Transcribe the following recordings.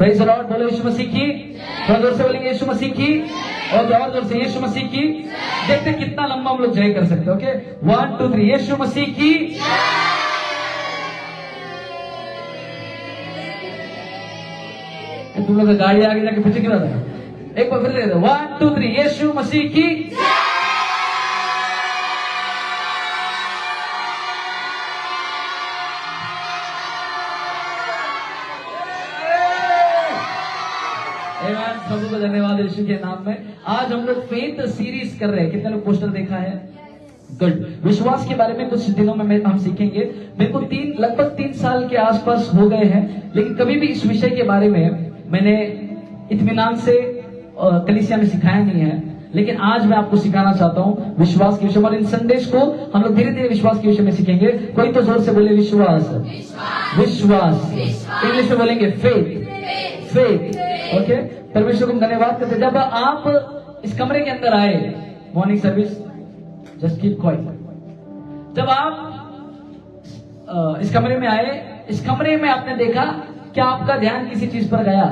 Praise the Lord, बोलो यीशु मसीह की। थोड़ा जोर से बोलेंगे यीशु मसीह की, और जोर से यीशु मसीह की। देखते हैं कितना लंबा हम लोग जय कर सकते हैं। ओके 1 2 3, यीशु मसीह की। तुम लोग गाड़ी आगे जाके पीछे क्यों रहा है? एक बार फिर 1 2 3, यीशु मसीह की। प्रभु को धन्यवाद यीशु के नाम में। आज हम लोग फेथ सीरीज कर रहे हैं। कितने लोग पोस्टर देखा है? गुड। विश्वास के बारे में कुछ दिनों में हम सीखेंगे। मेरे को लगभग 3 साल के आसपास हो गए हैं, लेकिन कभी भी इस विषय के बारे में मैंने इत्मीनान से कलीसिया में सिखाया नहीं है। लेकिन आज मैं आपको सिखाना चाहता हूँ विश्वास के विषय में। और इन संदेश को हम लोग धीरे धीरे विश्वास के विषय में सीखेंगे। कोई तो जोर से बोले विश्वास, विश्वास। इंग्लिश में बोलेंगे फेथ, फेथ। ओके, परमेश्वर को धन्यवाद करते। जब आप इस कमरे के अंदर आए, morning service, just keep quiet. जब आप इस कमरे में आए, इस कमरे में आपने देखा, क्या आपका ध्यान किसी चीज पर गया?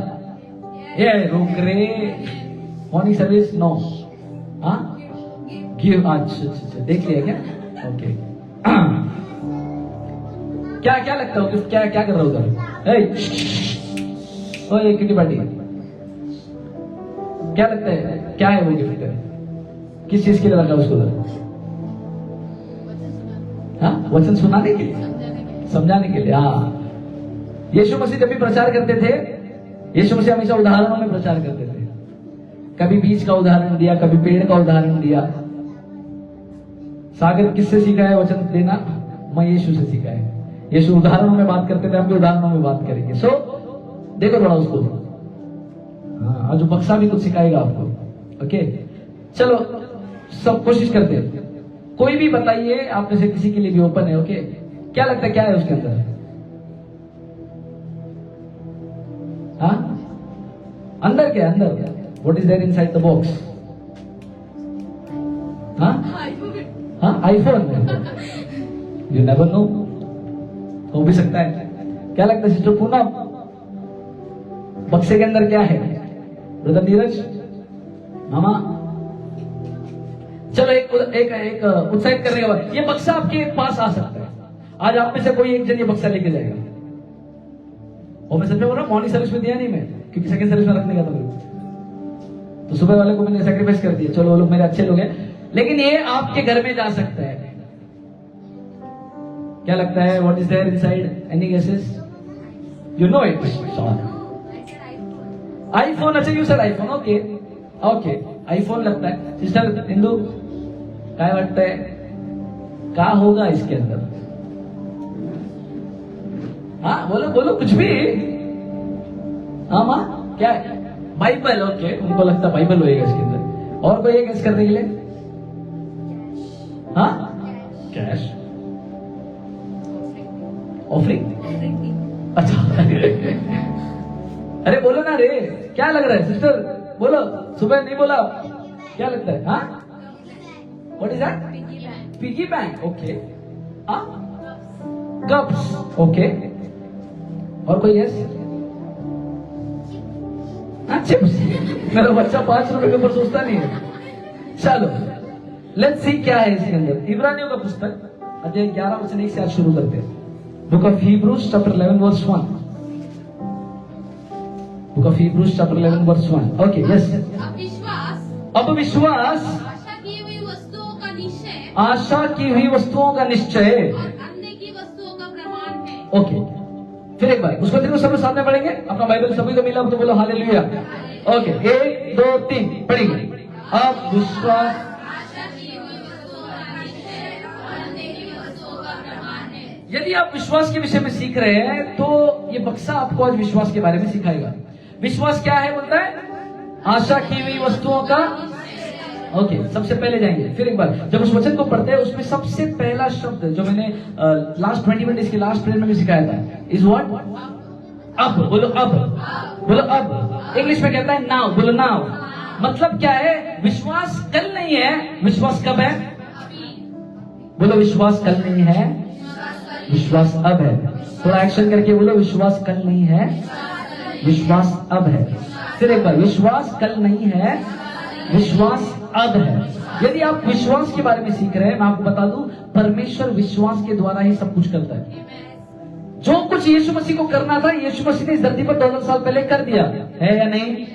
ये रुक रे, मॉर्निंग सर्विस नो, हाँ गिव। अच्छा देख लिया क्या? ओके क्या क्या लगता है? क्या क्या कर रहा हूँ उधर? ओए किटी पार्टी, क्या लगता है? क्या है वो गिफ्ट? किस चीज के लिए रखा उसको उधर? हाँ, वचन सुनाने के लिए, समझाने के लिए। हाँ, यीशु मसीह जब भी प्रचार करते थे, यीशु मसीह हमेशा उदाहरणों में प्रचार करते थे। कभी बीज का उदाहरण दिया, कभी पेड़ का उदाहरण दिया। सागर किससे सीखा है वचन देना? मैं यीशु से सीखा है। यीशु उदाहरणों में बात करते थे, हम भी उदाहरणों में बात करेंगे। सो देखो थोड़ा उसको। हाँ, जो बक्सा भी कुछ सिखाएगा आपको। ओके, चलो सब कोशिश करते हैं। कोई भी बताइए, आप में से किसी के लिए भी ओपन है। ओके, क्या लगता है क्या है उसके अंदर? हाँ, अंदर क्या? अंदर what is there inside the box? हाँ हाँ, आईफोन। यू नेवर नो, हो भी सकता है। क्या लगता है सिस्टर पूनम, बक्से के अंदर क्या है? ब्रदर नीरज, मामा, चलो एक उत्साहित करने के बाद, ये बक्सा आपके पास आ सकता है। आज आप में से कोई एक जन ये बक्सा लेके जाएगा। और मैं सच में बोल रहा हूं, मॉर्निंग सर्विस में दिया नहीं मैं, क्योंकि सेकंड सर्विस में रखने का था मेरे को। तो सुबह वाले को मैंने सैक्रिफाइस कर दिया। चलो वो लोग मेरे अच्छे लोग हैं, लेकिन ये आपके घर में जा सकता है। क्या लगता है? What is there inside? Any guesses? You know it? IPhone. अच्छा, you sir iPhone. Okay okay, iPhone लगता है। सिस्टर हिंदू, क्या लगता है क्या होगा इसके अंदर? हाँ बोलो बोलो कुछ भी। हाँ माँ, क्या है? बाइबल। ओके, उनको लगता है बाइबल होएगा इसके अंदर। और कोई गेस करने के लिए? हाँ, कैश, ऑफरिंग। अच्छा अरे बोलो ना रे, क्या लग रहा है सिस्टर? बोलो, सुबह नहीं बोला। क्या लगता है? हाँ, what is that? Piggy bank. Okay, हाँ, कप्स। ओके, और कोई यस? हाँ, चिप्स। मेरा बच्चा 5 रुपए के ऊपर सोचता नहीं है। चलो लेट्स सी क्या है इसके अंदर। इब्रानियों का पुस्तक अध्याय 11 वचन 1 से आज शुरू करते हैं। Book of Hebrews chapter 11 verse 1। Book of Hebrews chapter 11 verse 1। Okay, yes. अब विश्वास आशा की हुई वस्तुओं का निश्चय और अन्य की वस्तुओं का प्रमाण है। ओके, फिर एक बार उसको देखो, सब सामने पढ़ेंगे। अपना बाइबल सभी को मिला तो बोलो हालेलुया। ओके, 1 2 3 पढ़ेंगे। अब विश्वास यदि आप विश्वास के विषय में सीख रहे हैं, तो ये बक्सा आपको आज विश्वास के बारे में सिखाएगा। विश्वास क्या है बोलता है? आशा की हुई वस्तुओं का। ओके, सबसे पहले जाएंगे। फिर एक बार जब उस वचन को पढ़ते हैं, उसमें सबसे पहला शब्द जो मैंने लास्ट 20 मिनट इसके लास्ट प्रेयर में भी सिखाया था, इज व्हाट? अब। बोलो अब, बोलो अब। इंग्लिश में कहता है नाउ, बोलो नाउ। मतलब क्या है? विश्वास कल नहीं है, विश्वास कब है? बोलो विश्वास कल नहीं है, विश्वास अब है। थोड़ा एक्शन करके बोलो, विश्वास कल नहीं है, विश्वास अब है। फिर एक बार, विश्वास कल नहीं है, विश्वास अब है। यदि आप विश्वास के बारे में सीख रहे हैं, मैं आपको बता दूं, परमेश्वर विश्वास के द्वारा ही सब कुछ करता है। जो कुछ यीशु मसीह को करना था, यीशु मसीह ने इस धरती पर 2000 साल पहले कर दिया है या नहीं?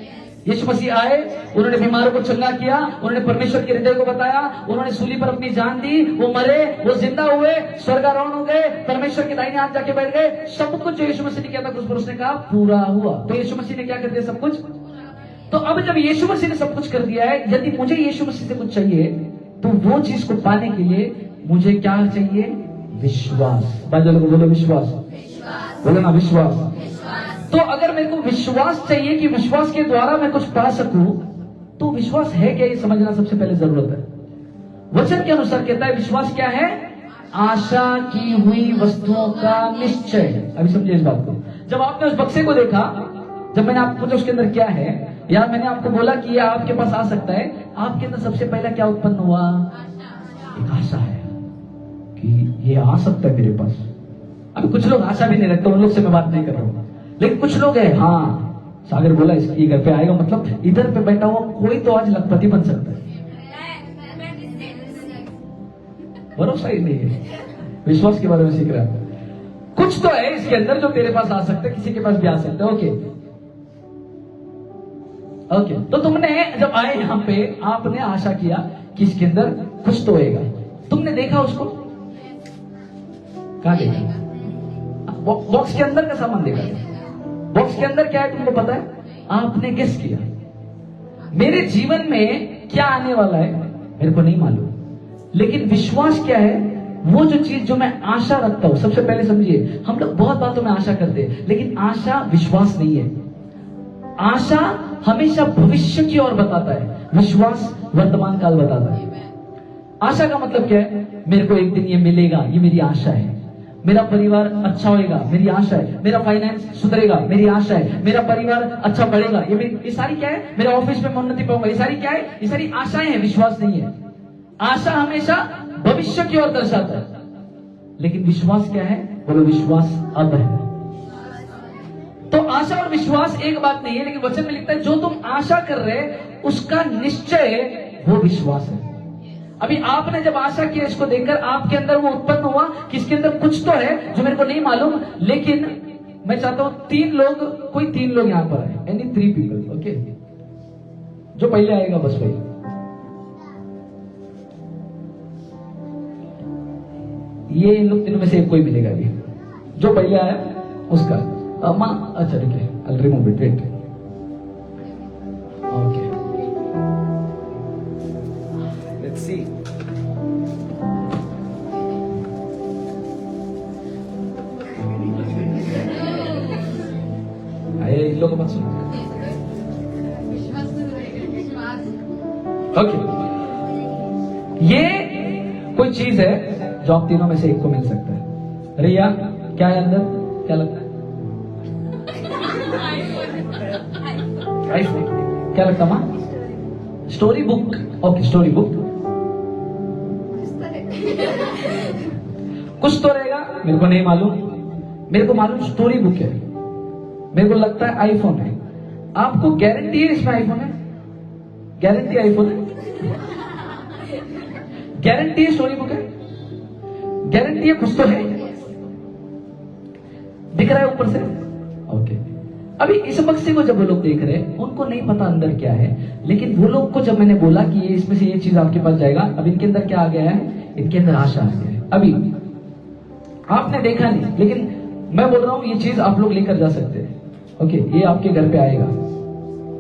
यीशु मसीह आए, उन्होंने बीमारों को चंगा किया, उन्होंने परमेश्वर के हृदय को बताया, उन्होंने सूली पर अपनी जान दी, वो मरे, वो जिंदा हुए, स्वर्गारोहण हो गए, परमेश्वर के दाहिने हाथ जाके बैठ गए। सब कुछ जो यीशु मसीह ने किया था उस पर उसने कहा पूरा हुआ। तो यीशु मसीह ने क्या कर दिया? सब कुछ। तो अब जब यीशु मसीह ने सब कुछ कर दिया है, यदि मुझे यीशु मसीह से कुछ चाहिए, तो वो चीज को पाने के लिए मुझे क्या चाहिए? विश्वास। बाजू को बोलो विश्वास, बोलो ना विश्वास। तो अगर मेरे को विश्वास चाहिए कि विश्वास के द्वारा मैं कुछ पा सकूं, तो विश्वास है क्या, ये समझना सबसे पहले जरूरत है। वचन के अनुसार कहता है विश्वास क्या है? आशा की हुई वस्तुओं का निश्चय। अभी समझिए इस बात को। जब आपने उस बक्से को देखा, जब मैंने आपको पूछा उसके अंदर क्या है, या मैंने आपको बोला कि ये आपके पास आ सकता है, आपके अंदर सबसे पहला क्या उत्पन्न हुआ? एक आशा है कि ये आ सकता है मेरे पास। अभी कुछ लोग आशा भी नहीं रखते, उन लोग से मैं बात नहीं कर रहा हूं, लेकिन कुछ लोग हैं, हाँ सागर बोला ये घर पे आएगा, मतलब इधर पे बैठा हुआ कोई तो आज लखपति बन सकता है। भरोसा ही नहीं है, विश्वास के बारे में सीख रहा है। कुछ तो है इसके अंदर जो तेरे पास आ सकता है, किसी के पास भी आ सकता है। ओके, तो तुमने जब आए यहाँ पे, आपने आशा किया कि इसके अंदर कुछ तो होएगा। तुमने देखा उसको? कहाँ देखा? बॉक्स के अंदर का सामान देखा? बॉक्स के अंदर क्या है तुमको पता है? आपने गेस किया। मेरे जीवन में क्या आने वाला है मेरे को नहीं मालूम, लेकिन विश्वास क्या है? वो जो चीज जो मैं आशा रखता हूं। सबसे पहले समझिए, हम लोग बहुत बातों में आशा करते हैं, लेकिन आशा विश्वास नहीं है। आशा हमेशा भविष्य की ओर बताता है, विश्वास वर्तमान काल बताता है। आशा का मतलब क्या है? मेरे को एक दिन ये मिलेगा, ये मेरी आशा है। मेरा परिवार अच्छा होएगा, मेरी आशा है। मेरा फाइनेंस सुधरेगा, मेरी आशा है। मेरा परिवार अच्छा बढ़ेगा, ये सारी क्या है? मेरे ऑफिस में उन्नति पाऊंगा, ये सारी क्या है? ये सारी आशाएं हैं, विश्वास नहीं है। आशा हमेशा भविष्य की ओर दर्शाता है, लेकिन विश्वास क्या है? बोलो विश्वास अब है। तो आशा और विश्वास एक बात नहीं है, लेकिन वचन में लिखता है जो तुम आशा कर रहे उसका निश्चय वो विश्वास है। अभी आपने जब आशा किया, इसको देखकर आपके अंदर वो उत्पन्न हुआ कि इसके अंदर कुछ तो है जो मेरे को नहीं मालूम, लेकिन मैं चाहता हूं कोई तीन लोग यहां पर आए, एनी 3 पीपल। ओके, जो पहले आएगा बस वही। ये इन लोग तीनों में से एक कोई मिलेगा, ये जो पहले आया उसका। माँ, अच्छा ठीक है, I'll remove it, wait. Okay. Let's see. आइए इन लोगों को मत सुनो। ओके, ये कोई चीज है जो आप तीनों में से एक को मिल सकता है। रिया, क्या है अंदर? क्या लगता है? आईफोन। क्या लगता माँ? Story book. Okay, story book. कुछ तो रहेगा, मेरे को नहीं मालूम। मेरे को मालूम स्टोरी बुक है, मेरे को लगता है आईफोन है। आपको गारंटी है इसमें आईफोन है? गारंटी आईफोन है? गारंटी है स्टोरी बुक है? गारंटी है कुछ तो है? दिख रहा है ऊपर से? ओके। अभी इस बक्से को जब वो लोग देख रहे हैं, उनको नहीं पता अंदर क्या है, लेकिन वो लोग को जब मैंने बोला कि ये इसमें से ये चीज आपके पास जाएगा, अब इनके अंदर क्या आ गया है? इनके अंदर आशा आ गया है। अभी आपने देखा नहीं, लेकिन मैं बोल रहा हूं ये चीज आप लोग लेकर जा सकते हैं। ओके, ये आपके घर पे आएगा।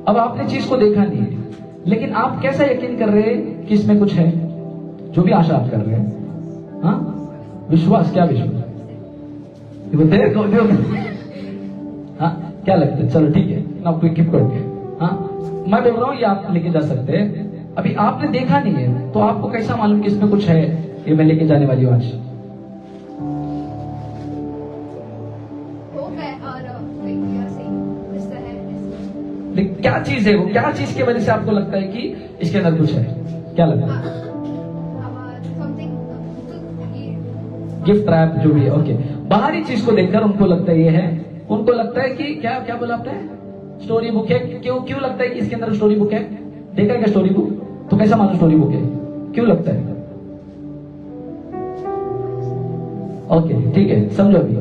अब आपने चीज को देखा नहीं है, लेकिन आप कैसा यकीन कर रहे हैं कि इसमें कुछ है? जो भी आशा आप कर रहे हैं, हाँ, विश्वास। क्या विश्वास? हाँ, क्या लगता है? चलो ठीक है, आप कीप करोगे। हाँ, मैं बोल रहा हूँ ये आप लेके जा सकते हैं। अभी आपने देखा नहीं है, तो आपको कैसा मालूम कि इसमें कुछ है? ये मैं लेके जाने वाली हूँ आज। लेकिन क्या चीज है वो? क्या चीज की वजह से आपको लगता है कि इसके अंदर कुछ है? क्या लगता है? गिफ्ट रैप जो भी है। ओके, बाहरी चीज को देखकर उनको लगता है ये है, उनको लगता है कि क्या क्या बोला आपने, स्टोरी बुक है। क्यों क्यों लगता है कि इसके अंदर स्टोरी बुक है? देखा है क्या स्टोरी बुक? तो कैसा मानो स्टोरी बुक है? क्यों लगता है? ओके ठीक है, समझो अभी।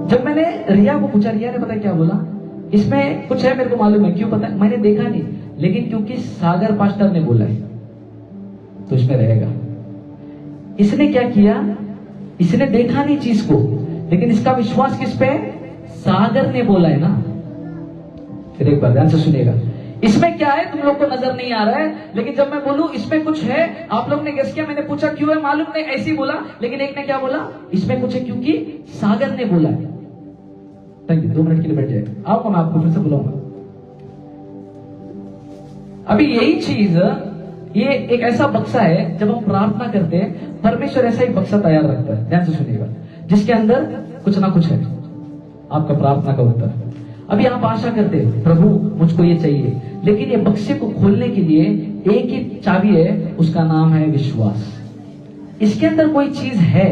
जब मैंने रिया को पूछा, रिया ने पता है क्या बोला, इसमें कुछ है मेरे को मालूम है। क्यों पता है? मैंने देखा नहीं, लेकिन क्योंकि सागर पास्टर ने बोला है तो इसमें रहेगा। इसने क्या किया, इसने देखा नहीं चीज को, लेकिन इसका विश्वास किस पे? सागर ने बोला है ना। फिर एक बार ध्यान से सुनिएगा, इसमें क्या है तुम लोग को नजर नहीं आ रहा है, लेकिन जब मैं बोलूं इसमें कुछ है, आप लोग ने गेस किया। मैंने पूछा क्यों है, मालूम नहीं, ऐसे ही बोला। लेकिन एक ने क्या बोला, इसमें कुछ है क्योंकि सागर ने बोला है। थैंक यू, 2 मिनट के लिए बैठ जाए, आओ मैं आपको फिर से बुलाऊंगा। अभी यही चीज, ये एक ऐसा बक्सा है, जब हम प्रार्थना करते हैं परमेश्वर ऐसा ही बक्सा तैयार रखता है, ध्यान से सुनिएगा, जिसके अंदर कुछ ना कुछ है आपका प्रार्थना का उत्तर। अभी आप आशा करते हैं प्रभु मुझको ये चाहिए, लेकिन ये बक्से को खोलने के लिए एक ही चाबी है, उसका नाम है विश्वास। इसके अंदर कोई चीज है,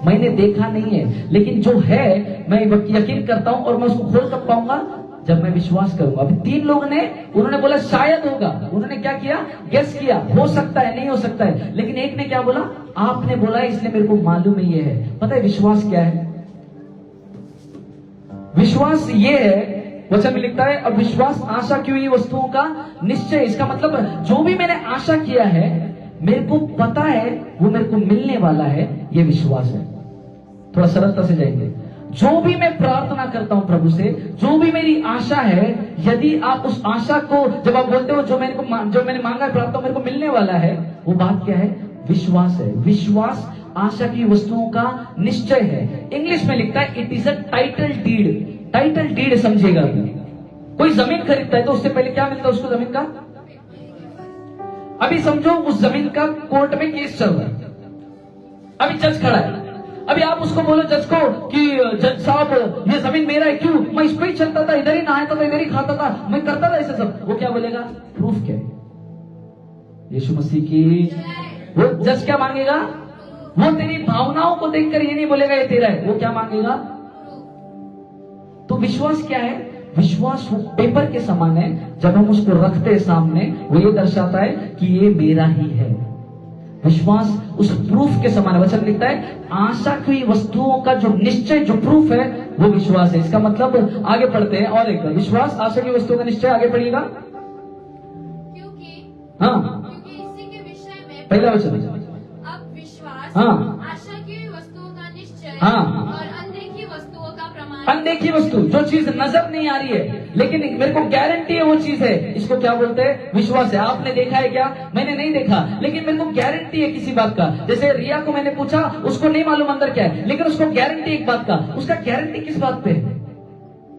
मैंने देखा नहीं है, लेकिन जो है मैं यकीन करता हूं, और मैं उसको खोल कर पाऊंगा जब मैं विश्वास करूंगा। अभी 3 लोगों ने, उन्होंने बोला शायद होगा, उन्होंने क्या किया, गेस किया, हो सकता है, नहीं हो सकता है। लेकिन एक ने क्या बोला, आपने बोला इसलिए मेरे को मालूम ही है। पता है विश्वास क्या है? विश्वास ये है, वचन में लिखता है, अब विश्वास आशा की हुई वस्तुओं का निश्चय। इसका मतलब जो भी मैंने आशा किया है, मेरे को पता है वो मेरे को मिलने वाला है, ये विश्वास है। थोड़ा सरलता से जाएंगे। जो भी मैं प्रार्थना करता हूं प्रभु से, जो भी मेरी आशा है, यदि आप उस आशा को, जब आप बोलते हो जो मैंने मांगा है प्राप्त मेरे को मिलने वाला है, वो बात क्या है? विश्वास है। विश्वास आशा की वस्तुओं का निश्चय है। इंग्लिश में लिखता है it is a title deed. Title deed समझेगा अभी। कोई जमीन खरीदता है तो उससे पहले क्या मिलता है उसको? जमीन का। अभी समझो उस जमीन का कोर्ट में केस चल रहा है, अभी जज खड़ा है। अभी आप उसको बोलो जज को कि जज साहब ये जमीन मेरा है। क्यों? मैं इस पे ही चलता था, इधर ही नहाता था, इधर ही खाता था, मैं करता था ऐसे सब। वो क्या बोलेगा? प्रूफ क्या है? यीशु मसीह की। वो जज क्या मांगेगा? वो तेरी भावनाओं को देखकर ये नहीं बोलेगा ये तेरा है, वो क्या मांगेगा? तो विश्वास क्या है? विश्वास वो पेपर के समान है, जब हम उसको रखते हैं सामने, वो ये दर्शाता है कि ये मेरा ही है। विश्वास उस प्रूफ के समान है। वचन लिखता है आशा की वस्तुओं का जो निश्चय, जो प्रूफ है, वो विश्वास है। इसका मतलब, आगे पढ़ते हैं और एक विश्वास आशा की वस्तुओं का निश्चय। आगे पढ़िएगा। क्योंकि इसी के विषय में पहला वचन, अब विश्वास आशा की वस्तुओं का निश्चय और अनदेखी वस्तुओं का प्रमाण। अनदेखी वस्तु, जो चीज नजर नहीं आ रही है लेकिन मेरे को गारंटी है वो चीज है, इसको क्या बोलते हैं? विश्वास है। आपने देखा है क्या? मैंने नहीं देखा, लेकिन मेरे को गारंटी है किसी बात का। जैसे रिया को मैंने पूछा, उसको नहीं मालूम अंदर क्या है, लेकिन उसको गारंटी एक बात का। उसका गारंटी किस बात पे है?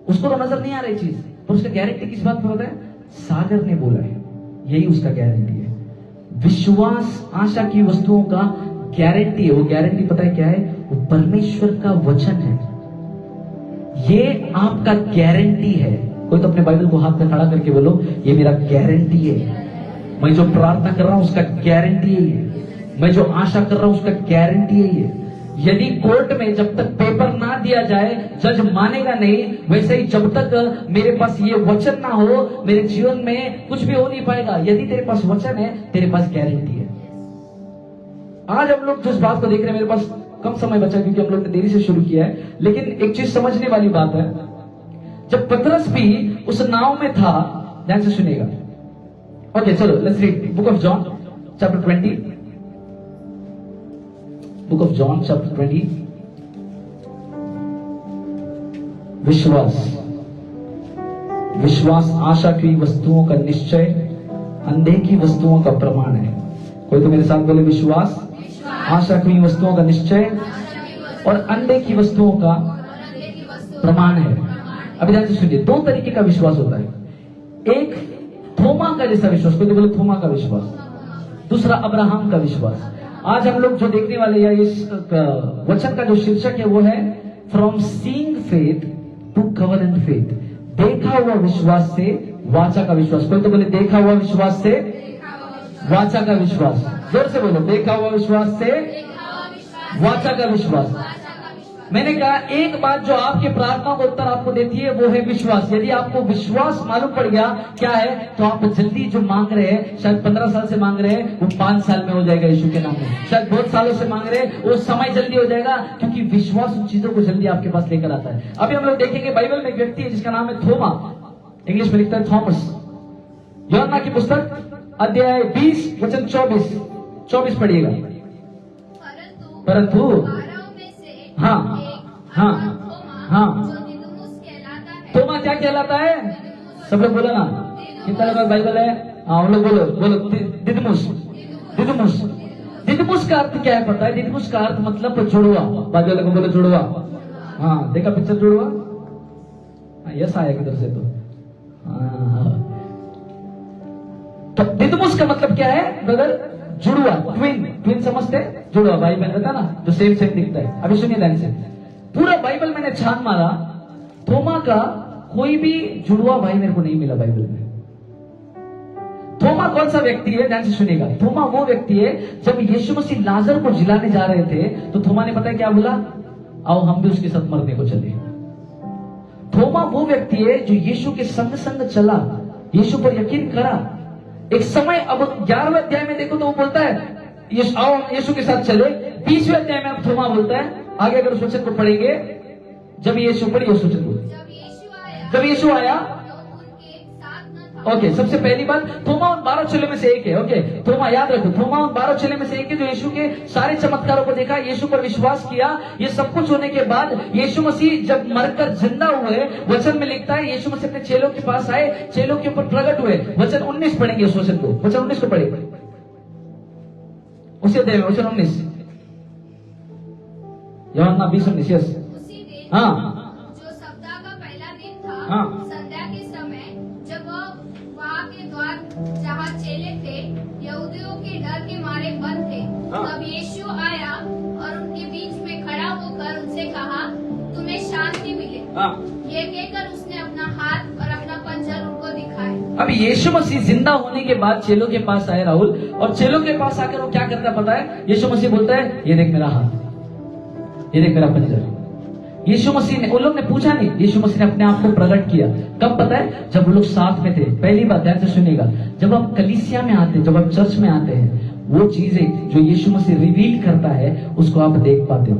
उसको तो नजर नहीं आ रही चीज, पर उसका गारंटी किस बात पे होता है? सागर ने बोला है, यही उसका गारंटी है। विश्वास आशा की वस्तुओं का गारंटी है। वो गारंटी पता है क्या है? वो परमेश्वर का वचन है। ये आपका गारंटी है। कोई तो अपने बाइबल को हाथ में खड़ा करके बोलो, ये मेरा गारंटी है। मैं जो प्रार्थना कर रहा हूं उसका गारंटी है ये। मैं जो आशा कर रहा हूं उसका गारंटी है ये। यदि कोर्ट में जब तक पेपर ना दिया जाए, जज मानेगा नहीं, वैसे ही जब तक मेरे पास ये वचन ना हो, मेरे जीवन में कुछ भी हो नहीं पाएगा। यदि तेरे पास वचन है, तेरे पास गारंटी है। आज हम लोग जिस बात को देख रहे हैं, मेरे पास कम समय बचा क्योंकि हम लोग ने देरी से शुरू किया है, लेकिन एक चीज समझने वाली बात है। जब पतरस भी उस नाव में था, ध्यान से सुनिएगा। ओके चलो let's read book of John chapter 20। Book of John chapter 20। विश्वास आशा की वस्तुओं का निश्चय, अनदेखी वस्तुओं का प्रमाण है। कोई तो मेरे साथ बोले, विश्वास आशा की वस्तुओं का निश्चय और अनदेखी वस्तुओं का प्रमाण है। अभी ध्यान से सुनिए, 2 तरीके का विश्वास होता है। एक थोमा का जैसा विश्वास, कोई तो बोले थोमा का विश्वास। दूसरा अब्राहम का विश्वास। आज हम लोग जो देखने वाले या इस वचन का जो शीर्षक है वो है from seeing faith to covenant faith. देखा हुआ विश्वास से वाचा का विश्वास। कोई तो बोले देखा हुआ विश्वास से वाचा का विश्वास। जोर से बोलो, देखा हुआ विश्वास से वाचा का विश्वास। मैंने कहा एक बात जो आपके प्रार्थना का उत्तर आपको देती है वो है विश्वास। यदि आपको विश्वास मालूम पड़ गया क्या है, तो आप जल्दी जो मांग रहे हैं, शायद 15 साल से मांग रहे हैं, वो 5 साल में हो जाएगा यीशु के नाम में। शायद बहुत सालों से मांग रहे हैं, वो समय जल्दी हो जाएगा, क्योंकि विश्वास उन चीजों को जल्दी आपके पास लेकर आता है। अभी हम लोग देखेंगे बाइबल में एक व्यक्ति है जिसका नाम है थोमा, इंग्लिश में लिखता है थॉमस। यूहन्ना की पुस्तक अध्याय 20 वचन 24 पढ़िएगा। परंतु हाँ हाँ हाँ, थोमा क्या कहलाता है? सब लोग बोलो ना, कितना लोग बाइबल है? हाँ हम लोग बोलो दिदमुस। दिदमुस का अर्थ क्या है पता है? दिदमुस का अर्थ मतलब जुड़वा। बाजू वाले को बोलो जुड़वा। हाँ देखा पिक्चर जुड़वा? हाँ यस आया किधर से तो दिदमुस का मतलब क्या है ब्रदर? जुड़वा, ट्विन समझते? जुड़वा भाई बहन रहता ना, जो सेम दिखता है। अभी सुनिए ध्यान से, पूरा बाइबल मैंने छान मारा, थोमा का कोई भी जुड़वा भाई मेरे को नहीं मिला बाइबल में। थोमा कौन सा व्यक्ति है? ध्यान से सुनिएगा। थोमा वो व्यक्ति है, जब यीशु मसीह लाजर को जिलाने जा रहे थे तो थोमा ने पता है क्या बोला? आओ हम भी उसके साथ मरने को चले। थोमा वो व्यक्ति है जो यीशु के संग संग चला, यीशु पर यकीन करा। एक समय, अब 11वें अध्याय में देखो तो वो बोलता है आओ यीशु के साथ चले। 20वें अध्याय में अब थोमा बोलता है, आगे अगर उस वचन को पढ़ेंगे, जब यीशु पढ़िए उस वचन को, जब यीशु आया। ओके, सबसे पहली बात, थोमा उन 12 चेलों में से एक है। ओके, थोमा याद रखो, थोमा उन 12 चेलों में से एक है जो यीशु के सारे चमत्कारों को देखा, यीशु पर विश्वास किया। ये सब कुछ होने के बाद यीशु मसीह जब मरकर जिंदा हुए, वचन में लिखता है यीशु मसीह अपने चेलों के पास आए, चेलों के ऊपर प्रकट हुए। वचन 19 पढ़ेंगे उस वचन को, वचन 19 को पढ़ेंगे उसी अध्याय में, वचन 19 यूहन्ना 20:19। यस हाँ, जो सप्ताह का पहला दिन था, हाँ, संध्या के समय, जब वहाँ के द्वार जहाँ चेले थे यहूदियों के डर के मारे बंद थे, हाँ, तब यीशु आया और उनके बीच में खड़ा होकर उनसे कहा, तुम्हें शांति मिले। हाँ। ये कहकर उसने अपना हाथ और अपना पंजर उनको दिखाए। अब यीशु मसीह जिंदा होने के बाद चेलों के पास आए राहुल, और चेलों के पास आकर वो क्या करता पता है? यीशु मसीह बोलता है ये देख मेरा हाथ, ये देख मेरा पंजर। यीशु मसीह ने, उन लोग ने पूछा नहीं, यीशु मसीह ने अपने आप को प्रकट किया। कब पता है? जब वो लोग साथ में थे। पहली बात ध्यान से सुनिएगा, जब आप कलीसिया में आते हैं, जब आप चर्च में आते हैं, वो चीजें जो यीशु मसीह रिवील करता है उसको आप देख पाते हो।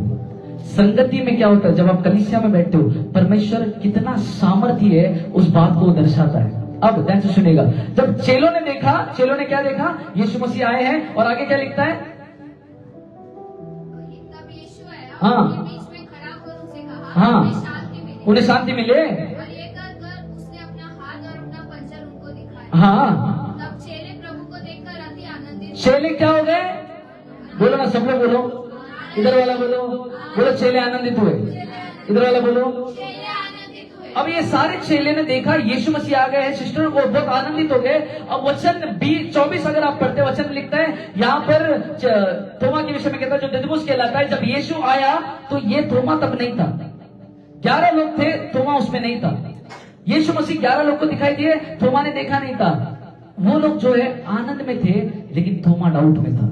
संगति में क्या होता है? जब आप कलीसिया में बैठते हो, परमेश्वर कितना सामर्थ्य है उस बात को दर्शाता है। अब ध्यान से सुनिएगा, जब चेलों ने देखा, चेलों ने क्या देखा? यीशु मसीह आए हैं, और आगे क्या लिखता है? तब यीशु आया, हाँ, उनके बीच में खड़ा होकर उनसे कहा, हाँ, तुम्हें शांति मिले। उन्हें शांति मिले। और ये कहकर उसने अपना हाथ और अपना पंजर उनको दिखाया। हाँ, तब चेले प्रभु को देखकर अति आनंदित। चेले क्या हो गए? बोलो ना, सब लोग बोलो, इधर वाला बोलो चेले आनंदित हुए, इधर वाला बोलो। चेले आनंदित हुए। अब ये सारे चेले ने देखा यीशु मसीह आ गए हैं, सिस्टर को बहुत आनंदित हो गए। अब वचन 24 अगर आप पढ़ते, वचन लिखता है यहाँ पर, थोमा के विषय में कहता है जो दिदमुस कहलाता है, जब यीशु आया तो ये थोमा तब नहीं था। 11 लोग थे, थोमा उसमें नहीं था। यीशु मसीह 11 लोग को दिखाई दिए, थोमा ने देखा नहीं था। वो लोग जो है आनंद में थे, लेकिन थोमा डाउट में था।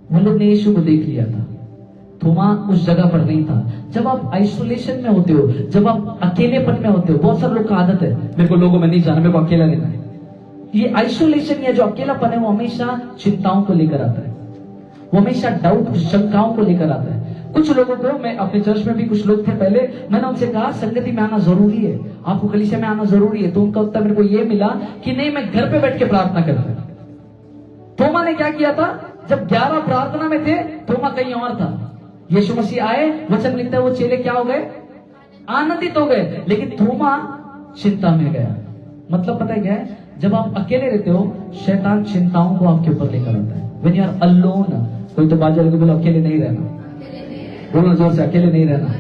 वो लोग ने यीशु को देख लिया था, थोमा उस जगह पर नहीं था। जब आप आइसोलेशन में होते हो, जब आप अकेलेपन में होते हो, बहुत सारे लोग का आदत है मेरे को लोगों में नहीं जाना, मेरे को अकेला रहना है। ये आइसोलेशन या जो अकेलापन है वो हमेशा चिंताओं को लेकर आता है, वो हमेशा डाउट, शंकाओं को लेकर आता है। कुछ लोगों को, मैं अपने चर्च में भी कुछ लोग थे पहले, मैंने उनसे कहा संगति में आना जरूरी है, आपको कलीसिया में आना जरूरी है। तो उनका उत्तर मेरे को ये मिला कि नहीं, मैं घर पे बैठ के प्रार्थना करता। थोमा ने क्या किया था? जब 11 प्रार्थना में थे, थोमा कहीं और था। यीशु मसीह आए, वचन लिखता है वो चेले क्या हो गए? आनंदित हो गए, लेकिन थोमा चिंता में गया। मतलब पता है क्या है? जब आप अकेले रहते हो, शैतान चिंताओं को आपके ऊपर लेकर आता है। When you are alone, कोई तो बाजू वाले को बोलो अकेले नहीं रहना, बोलो जोर से, अकेले नहीं रहना।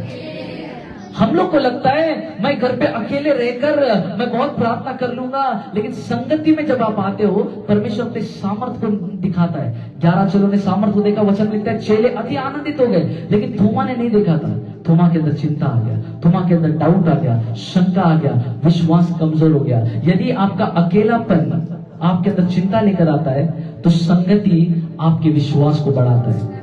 हम लोग को लगता है मैं घर पे अकेले रहकर मैं बहुत प्रार्थना कर लूंगा, लेकिन संगति में जब आप आते हो, परमेश्वर अपने सामर्थ्य को दिखाता है। 11 चेलों ने सामर्थ्य को देखा, वचन लिखता है चेले अति आनंदित हो गए, लेकिन थोमा ने नहीं देखा था। थोमा के अंदर चिंता आ गया, थोमा के अंदर डाउट आ गया, शंका आ गया, विश्वास कमजोर हो गया। यदि आपका अकेलापन आपके अंदर चिंता लेकर आता है, तो संगति आपके विश्वास को बढ़ाता है।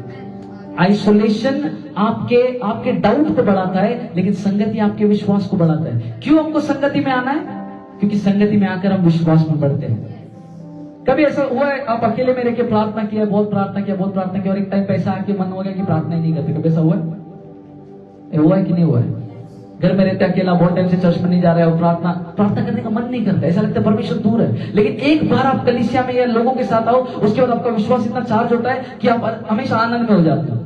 आइसोलेशन आपके डाउट को बढ़ाता है, लेकिन संगति आपके विश्वास को बढ़ाता है। क्यों हमको संगति में आना है? क्योंकि संगति में आकर हम विश्वास में बढ़ते हैं। कभी ऐसा हुआ है आप अकेले में रह के प्रार्थना किया, बहुत प्रार्थना किया और एक टाइम पैसा आके मन हो गया कि प्रार्थना ही नहीं करते? कभी ऐसा हुआ है कि नहीं हुआ है? घर में रहते अकेला, बहुत टाइम से चर्च में नहीं जा रहा है, और प्रार्थना करने का मन नहीं करता, ऐसा लगता है परमेश्वर दूर है। लेकिन एक बार आप कलीसिया में या लोगों के साथ आओ, उसके बाद आपका विश्वास इतना चार्ज होता है कि आप हमेशा आनंद में हो जाते हो।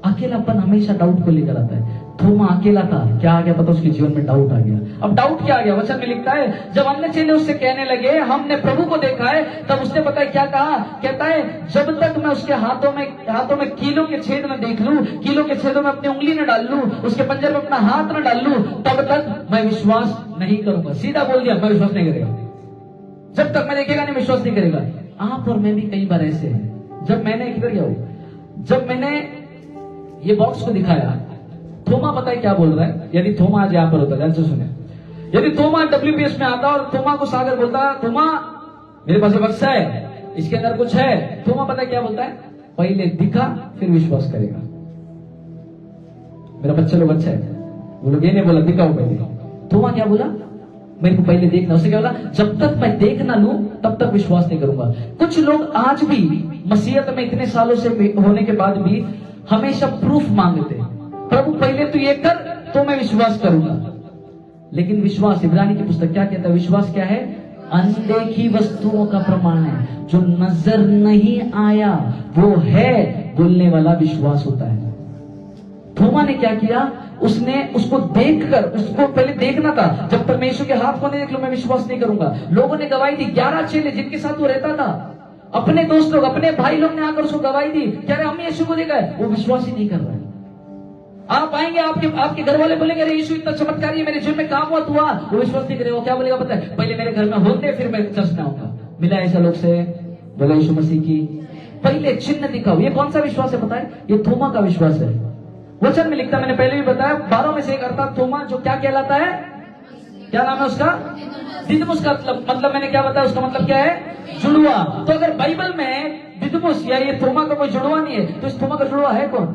अकेलापन हमेशा डाउट को लेकर आता है। थोमा अकेला था, क्या आ गया पता? उसके जीवन में डाउट आ गया। अब डाउट क्या आ गया? वचन में लिखता है जब अन्य चेले उससे कहने लगे हमने प्रभु को देखा है, तब उसने पता है क्या कहा? कहता है जब तक मैं उसके हाथों में कीलों के छेद में देख लूं, कीलों के छेदों में अपनी उंगली न डाल लूं, उसके पंजर में अपना हाथ न डाल लूं, तब तक मैं विश्वास नहीं करूंगा। सीधा बोल दिया, मैं विश्वास नहीं करेगा। जब तक मैं देखेगा नहीं, विश्वास नहीं करेगा। आप और मैं भी कई बार ऐसे हैं। जब मैंने ये बॉक्स को दिखाया, थोमा पता है क्या बोल रहा है? यदि थोमा आज यहां पर होता, ध्यान से सुने, यदि थोमा WPS में आता और थोमा को सागर बोलता थोमा मेरे पास बक्सा है, इसके अंदर कुछ है, थोमा पता है क्या बोलता है? पहले दिखा फिर विश्वास करेगा। मेरा बच्चा लोग अच्छा है, वो लोग ये नहीं बोला दिखाओ पहले। थोमा क्या बोला? मेरे को पहले देखना। उसने क्या बोला? जब तक मैं देख ना लूं तब तक विश्वास नहीं करूंगा। कुछ लोग आज भी मसीहत में इतने सालों से होने के बाद भी हमेशा प्रूफ मांगते हैं। प्रभु पहले तू ये कर तो मैं विश्वास करूंगा। लेकिन विश्वास, इब्रानी की पुस्तक क्या कहता है? विश्वास क्या है? अनदेखी वस्तुओं का प्रमाण है, जो नजर नहीं आया वो है बोलने वाला विश्वास होता है। थोमा ने क्या किया? उसने उसको देखकर, उसको पहले देखना था। जब परमेश्वर के हाथ को नहीं देख लो मैं विश्वास नहीं करूंगा। लोगों ने गवाही दी, 11 चेले जिनके साथ वो रहता था, अपने दोस्त लोग, अपने भाई लोग ने आकर उसको गवाही दी, कह रहे हम यीशु को देखा है। वो विश्वास ही नहीं कर रहा है। आप आएंगे, आपके घर वाले बोलेंगे अरे यीशु इतना चमत्कारी है, मेरे जीवन में काम हुआ, वो विश्वास नहीं करेगा। वो क्या बोलेगा पता है? पहले मेरे घर में होते फिर मैं चर्च में आऊंगा। मिला ऐसा लोग से, बोला यीशु मसीह की पहले चिन्ह दिखाओ। ये कौन सा विश्वास है पता है? ये थोमा का विश्वास है। वचन में लिखता, मैंने पहले भी बताया, 12 में से एक अर्थात थोमा, जो क्या कहलाता है? क्या नाम है उसका? दिदमुस का मतलब मैंने क्या बताया? उसका मतलब क्या है? जुड़वा। तो अगर बाइबल में दिदमुस या ये थोमा का कोई जुड़वा नहीं है, तो इस थोमा का जुड़वा है कौन?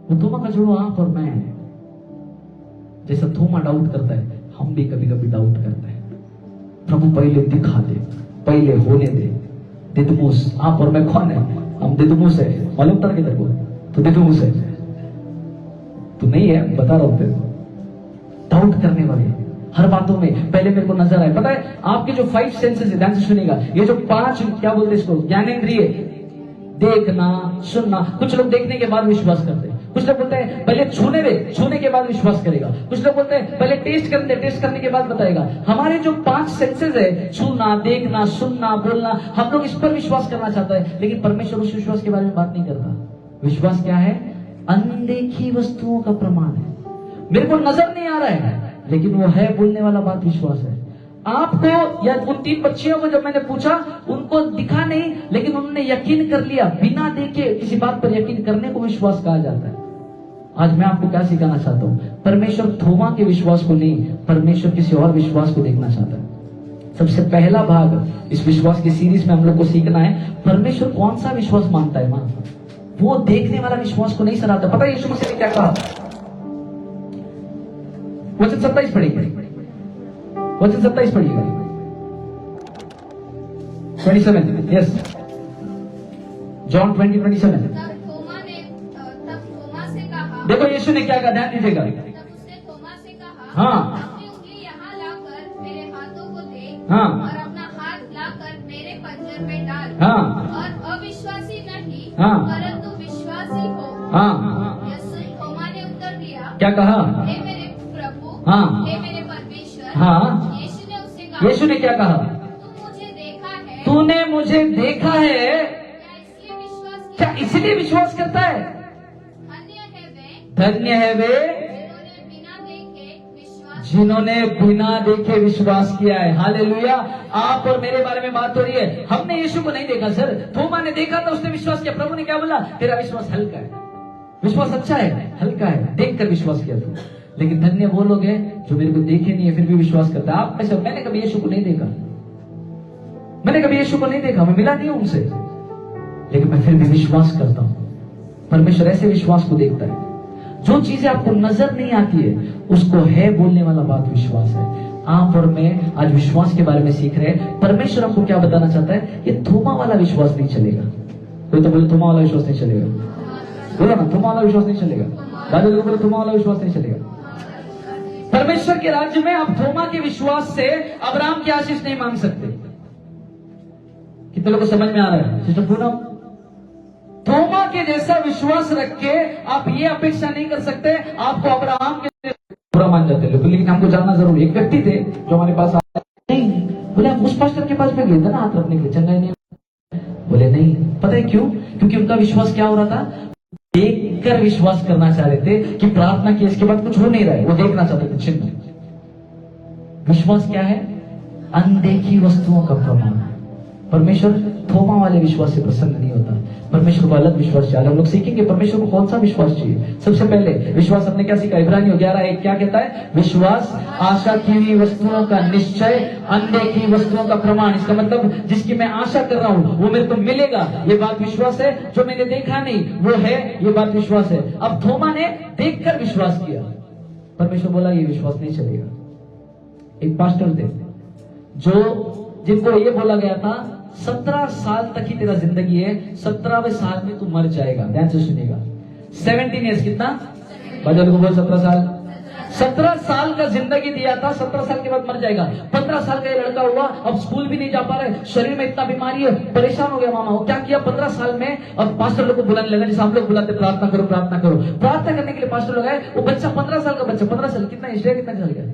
वो थोमा का जुड़वा आप और मैं। जैसा थोमा डाउट करता है, हम भी कभी कभी डाउट करते हैं। प्रभु पहले दिखा दे, पहले होने दे। दिदमुस, आप और मैं कौन है? हम दिदमुस है। मालूम था किधर को? तो दिदमुस है। तो नहीं है, बता रहा हूं तेरे को। डाउट करने वाले हर बातों में पहले मेरे को नजर आए। पता है आपके जो 5 सेंसेस है, ध्यान से सुनिएगा, ये जो 5 क्या बोलते हैं इसको? ज्ञानेंद्रिय, देखना, सुनना। कुछ लोग देखने के बाद विश्वास करते हैं, कुछ लोग बोलते हैं पहले छूने दे, छूने के बाद विश्वास करेगा, कुछ लोग बोलते हैं पहले टेस्ट करने दे, टेस्ट करने के बाद बताएगा। हमारे जो 5 सेंसेस है, छूना, देखना, सुनना, बोलना, हम लोग इस पर विश्वास करना चाहता है। लेकिन परमेश्वर उस विश्वास के बारे में बात नहीं करता। विश्वास क्या है? अनदेखी वस्तुओं का प्रमाण है। मेरे को नजर नहीं आ रहा है, लेकिन वो है बोलने वाला बात विश्वास है। आपको या उन 3 बच्चियों को जब मैंने पूछा, उनको दिखा नहीं, लेकिन उन्होंने यकीन कर लिया। बिना देखे किसी बात पर यकीन करने को विश्वास कहा जाता है। आज मैं आपको क्या सिखाना चाहता हूं? परमेश्वर थोमा के विश्वास को नहीं, परमेश्वर किसी और विश्वास को देखना चाहता है। सबसे पहला भाग इस विश्वास की सीरीज में हम लोग को सीखना है, परमेश्वर कौन सा विश्वास मानता है। मां वो देखने वाला विश्वास को नहीं सराहता। पता है यीशु मसीह ने क्या कहा? वचन 27 पढ़िएगा, वचन 27 पढ़िएगा, 27, यस, जॉन 20:27। तब थोमा से कहा, देखो यीशु ने क्या कहा, ध्यान दीजिएगा। तब उसने थोमा से कहा, हाँ। अपनी उंगली यहाँ लाकर मेरे हाथों को दे, हाँ। और अपना हाथ लाकर मेरे पंजर में डाल, हाँ। और अविश्वासी नहीं, हाँ। परंतु विश्वासी हो। हाँ। यीशु थोमा ने उत्तर दिया, क्या कहा? हे मेरे प्रभु, हाँ। हे मेरे परमेश्वर। हाँ। यीशु ने उससे कहा, यीशु ने क्या कहा? तू मुझे देखा है, तूने मुझे देखा है, क्या इसलिए विश्वास क्या किया? इसलिए विश्वास करता है? धन्य है वे धन्य है वे जिन्होंने बिना देखे विश्वास किया है। हालेलुया। आप और मेरे बारे में बात हो रही है। हमने यीशु को नहीं देखा सर, थोमा ने देखा था, उसने विश्वास किया। प्रभु ने क्या बोला? तेरा विश्वास हल्का है। विश्वास अच्छा है, हल्का है, देखकर विश्वास किया तू। लेकिन धन्य वो लोग हैं जो मेरे को देखे नहीं है फिर भी विश्वास करता है। आप ऐसा, मैंने कभी यीशु को नहीं देखा, मैंने कभी यीशु को नहीं देखा, मैं मिला नहीं हूं उनसे, लेकिन मैं फिर भी विश्वास करता हूं। परमेश्वर ऐसे विश्वास को देखता है। जो चीजें आपको नजर नहीं आती है उसको है बोलने वाला बात विश्वास है। आप और मैं आज विश्वास के बारे में सीख रहे हैं। परमेश्वर आपको क्या बताना चाहता है, ये थोमा वाला विश्वास नहीं चलेगा। कोई तो बोले थोमा वाला विश्वास नहीं चलेगा, बोला ना, थोमा वाला विश्वास नहीं चलेगा। दादा लोग बोले थोमा वाला विश्वास नहीं चलेगा। परमेश्वर के राज्य में आप थोमा के विश्वास से अब्राहम की आशीष नहीं मांग सकते। कितने लोगों को समझ में आ रहा है सिस्टर पूनम? थोमा के जैसा विश्वास रख के आप ये अपेक्षा नहीं कर सकते आपको अब्राहम के बुरा मान जाते लोग। लेकिन हमको जानना जरूरी, एक व्यक्ति थे जो हमारे पास आए, नहीं बोले आप उस पास्टर के पास में गए थे ना हाथ रखने के लिए, चंगा नहीं बोले नहीं। पता है क्यों? क्योंकि उनका विश्वास क्या हो रहा था, देखकर विश्वास करना चाह रहे थे कि प्रार्थना की इसके बाद कुछ हो नहीं रहा है, वो देखना चाहते थे चिन्ह। विश्वास क्या है? अनदेखी वस्तुओं का प्रमाण। परमेश्वर थोमा वाले विश्वास से प्रसन्न नहीं होता, परमेश्वर को अलग विश्वास चाहिए। हम लोग सीखेंगे परमेश्वर को कौन सा विश्वास चाहिए। सबसे पहले विश्वास हमने क्या सीखा, इब्रानियों 11:1 क्या कहता है? विश्वास आशा की हुई वस्तुओं का निश्चय, अनदेखी वस्तुओं का प्रमाण। इसका मतलब जिसकी मैं आशा कर रहा हूं वो मेरे को मिलेगा, ये बात विश्वास है। जो मैंने देखा नहीं वो है, ये बात विश्वास है। अब थोमा ने देखकर विश्वास किया, परमेश्वर बोला ये विश्वास नहीं चलेगा। एक पास्टर थे जिनको ये बोला गया था 17 साल तक ही तेरा जिंदगी है, 17वें साल में तू मर जाएगा। ध्यान से सुनिएगा, 17 ईयर्स कितना बजट को बोल 17 साल, 17 साल का जिंदगी दिया था, 17 साल के बाद मर जाएगा। 15 साल का ये लड़का हुआ, अब स्कूल भी नहीं जा पा रहे, शरीर में इतना बीमारी है, परेशान हो गया मामा। वो क्या किया 15 साल में, अब पास्टर लोग को बुलाने लगा, जैसे हम लोग बुलाते प्रार्थना करो प्रार्थना करो। प्रार्थना करने के लिए पास्टर लोग आए। वो बच्चा 15 साल का बच्चा, 15 साल कितना श्रेय कितना चल गया,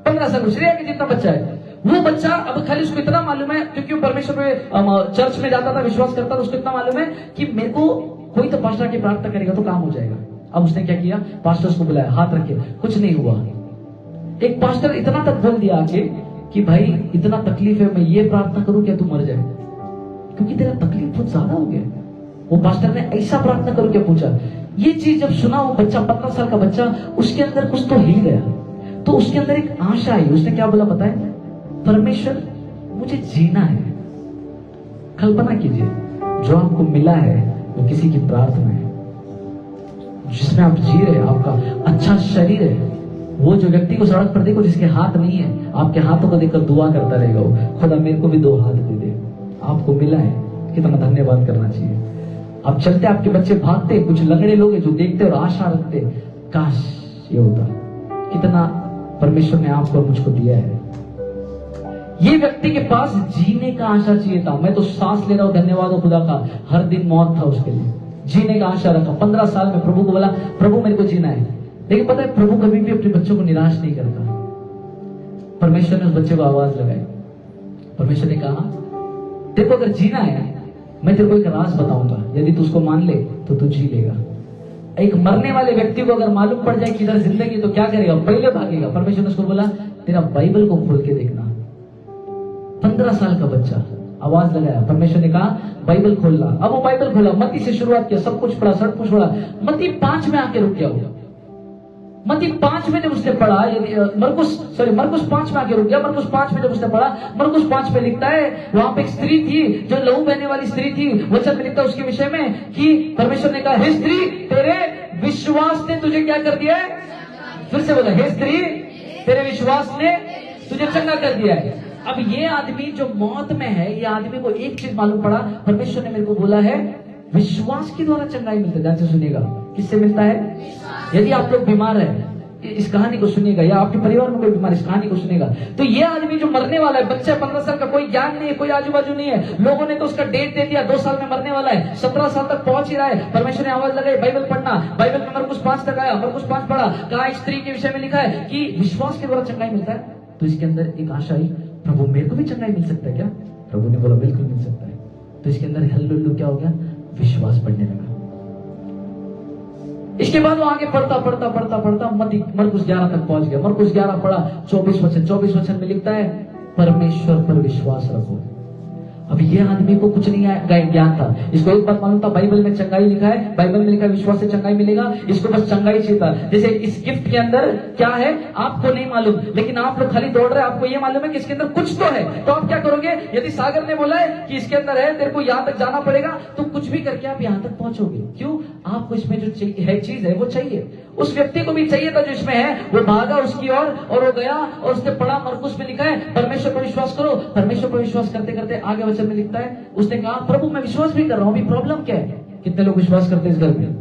15 साल श्रेय के जितना बच्चा है वो बच्चा, अब खाली उसको इतना मालूम है क्योंकि वो परमेश्वर में चर्च में जाता था, विश्वास करता था, उसको इतना मालूम है कि मेरे को कोई तो पास्टर की प्रार्थना करेगा तो काम हो जाएगा। अब उसने क्या किया, पास्टर को बुलाया, हाथ रखे, कुछ नहीं हुआ। एक पास्टर इतना तक बोल दिया आके कि भाई इतना तकलीफ है, मैं ये प्रार्थना करूं क्या तू मर जाए, क्योंकि तेरा तकलीफ बहुत ज्यादा हो गया। वो पास्टर ने ऐसा प्रार्थना करूं क्या पूछा। ये चीज जब सुना वो बच्चा, 15 साल का बच्चा, उसके अंदर कुछ तो हिल गया, तो उसके अंदर एक आशा आई। उसने क्या बोला पता है, परमेश्वर मुझे जीना है। कल्पना कीजिए जो आपको मिला है वो किसी की प्रार्थना है, जिसमें आप जी रहे हैं, आपका अच्छा शरीर है। वो जो व्यक्ति को सड़क पर देखो जिसके हाथ नहीं है, आपके हाथों को देखकर दुआ करता रहेगा, वो खुदा मेरे को भी 2 हाथ दे दे, आपको मिला है, कितना धन्यवाद करना चाहिए। आप चलते, आपके बच्चे भागते, कुछ लंगड़े लोग जो देखते और आशा रखते, काश ये होता। कितना परमेश्वर ने आपको मुझको दिया है। ये व्यक्ति के पास जीने का आशा चाहिए था। मैं तो सांस ले रहा हूं, धन्यवाद हो खुदा का, हर दिन मौत था उसके लिए, जीने का आशा रखा। 15 साल में प्रभु को बोला प्रभु मेरे को जीना है। लेकिन पता है प्रभु कभी भी अपने बच्चों को निराश नहीं करता। परमेश्वर ने उस बच्चे को आवाज लगाई, परमेश्वर ने कहा तेरे को अगर जीना है मैं तेरे को एक राज बताऊंगा, यदि तू उसको मान ले तो तू जी लेगा। एक मरने वाले व्यक्ति को अगर मालूम पड़ जाए कि इधर जिंदगी तो क्या करेगा, पहले भागेगा। परमेश्वर ने उसको बोला तेरा बाइबल को खोल के देखना। 15 साल का बच्चा आवाज लगाया, परमेश्वर ने कहा बाइबल खोलना। अब वो बाइबल खोला, मत्ती से शुरुआत किया, सब कुछ पढ़ा, सब कुछ पढ़ा। मत्ती 5 में आके रुक गया वो। मत्ती 5 में जब उसने पढ़ा, मरकुस 5 में आके रुक गया। मरकुस 5 में जब उसने पढ़ा, मरकुस 5 में लिखता है वहां पे एक स्त्री थी जो लहू बहने वाली स्त्री थी। वचन में लिखता है उसके विषय में कि परमेश्वर ने कहा हे स्त्री तेरे विश्वास ने तुझे क्या कर दिया है। फिर से बोला हे स्त्री तेरे विश्वास ने तुझे चंगा कर दिया है। अब ये आदमी जो मौत में है, ये आदमी को एक चीज मालूम पड़ा, परमेश्वर ने मेरे को बोला है विश्वास के द्वारा चंगाई मिलता है। ध्यान से सुनिएगा, किससे मिलता है। यदि आप लोग बीमार है इस कहानी को सुनिएगा, या आपके परिवार में कोई बीमार इस कहानी को सुनेगा, तो ये आदमी जो मरने वाला है, बच्चा 15 साल का, कोई ज्ञान नहीं है, कोई आजू बाजू नहीं है, लोगों ने तो उसका डेट दे दिया 2 साल में मरने वाला है, 17 साल तक पहुंच ही रहा है। परमेश्वर ने आवाज लगाई बाइबल पढ़ना। बाइबल में मरकुस 5 तक आया, मरकुस 5 पढ़ा, कहा स्त्री के विषय में लिखा है कि विश्वास के द्वारा चंगाई मिलता है। तो इसके अंदर एक आशा आई, प्रभु मेरे को भी चंगाई मिल सकता है क्या। प्रभु ने बोला बिल्कुल मिल सकता है। तो इसके अंदर हल्लुल्लु क्या हो गया, विश्वास बढ़ने लगा। इसके बाद वो आगे पढ़ता मरकुस 11 तक पहुंच गया। मरकुस 11 पढ़ा, 24 वचन में लिखता है परमेश्वर पर विश्वास रखो अब ये आदमी को कुछ नहीं ज्ञान था, इसको एक बात मालूम था, बाइबल में चंगाई लिखा है, बाइबल में लिखा है विश्वास से चंगाई मिलेगा, इसको बस चंगाई चाहिए था। जैसे इस गिफ्ट के अंदर क्या है आपको नहीं मालूम, लेकिन आप लोग खाली दौड़ रहे हैं, आपको ये मालूम है कि इसके अंदर कुछ तो है, तो आप क्या करोगे? यदि सागर ने बोला है कि इसके अंदर है, तेरे को यहाँ तक जाना पड़ेगा, तो कुछ भी करके आप यहाँ तक पहुंचोगे। क्यों? आपको इसमें जो है चीज है वो चाहिए। उस व्यक्ति को भी चाहिए था जो इसमें है, वो भागा उसकी ओर और वो गया और उसने पढ़ा, मरकुस में लिखा है परमेश्वर पर विश्वास करो। परमेश्वर पर विश्वास करते करते आगे वचन में लिखता है, उसने कहा प्रभु मैं विश्वास भी कर रहा हूं, अभी प्रॉब्लम क्या है? कितने लोग विश्वास करते हैं इस घर में?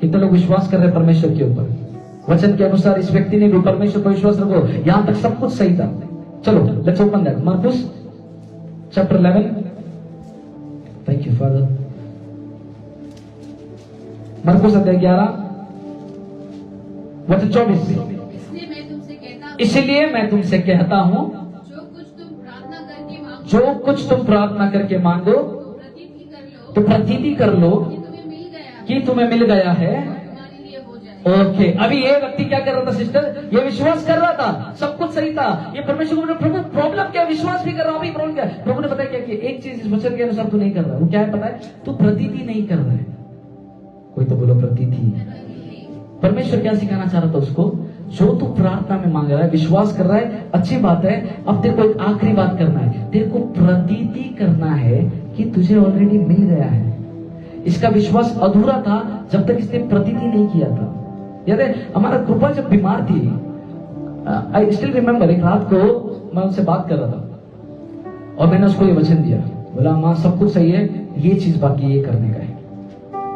कितने लोग विश्वास कर रहे हैं परमेश्वर के ऊपर? वचन के अनुसार इस व्यक्ति ने भी परमेश्वर पर विश्वास रखो, यहां तक सब कुछ सही था। चलो लेट्स ओपन दैट, मरकुस चैप्टर 11। Thank you father. मरकुस अध्याय 11 वचन 24। इसलिए मैं तुमसे कहता हूं जो कुछ तुम प्रार्थना करके मांगो, जो कुछ तुम प्रार्थना करके मांगो तो प्रतीति कर लो कि तुम्हें मिल गया, कि तुम्हें मिल गया है। तुम्हारे लिए हो जाए। ओके, अभी ये व्यक्ति क्या कर रहा था सिस्टर? ये विश्वास कर रहा था, सब कुछ सही था। ये परमेश्वर को बोला प्रभु प्रॉब्लम क्या? विश्वास भी कर रहा हूं, अभी प्रॉब्लम क्या? प्रभु ने बताया क्या कि एक चीज इस वचन के अनुसार तू नहीं कर रहा। वो क्या है पता है? तू प्रतीति नहीं कर रहा है। कोई तो बोलो प्रतीति। परमेश्वर क्या सिखाना चाह रहा था उसको? जो तू प्रार्थना में मांग रहा है, विश्वास कर रहा है, अच्छी बात है। अब तेरे को एक आखिरी बात करना है, तेरे को प्रतीति करना है कि तुझे ऑलरेडी मिल गया है। इसका विश्वास अधूरा था जब तक इसने प्रतीति नहीं किया था। याद है हमारा कृपा जब बीमार थी, आई स्टिल रिमेम्बर, एक रात को मैं उनसे बात कर रहा था और मैंने उसको ये वचन दिया, बोला माँ सब कुछ सही है, ये चीज बाकी ये करने का है।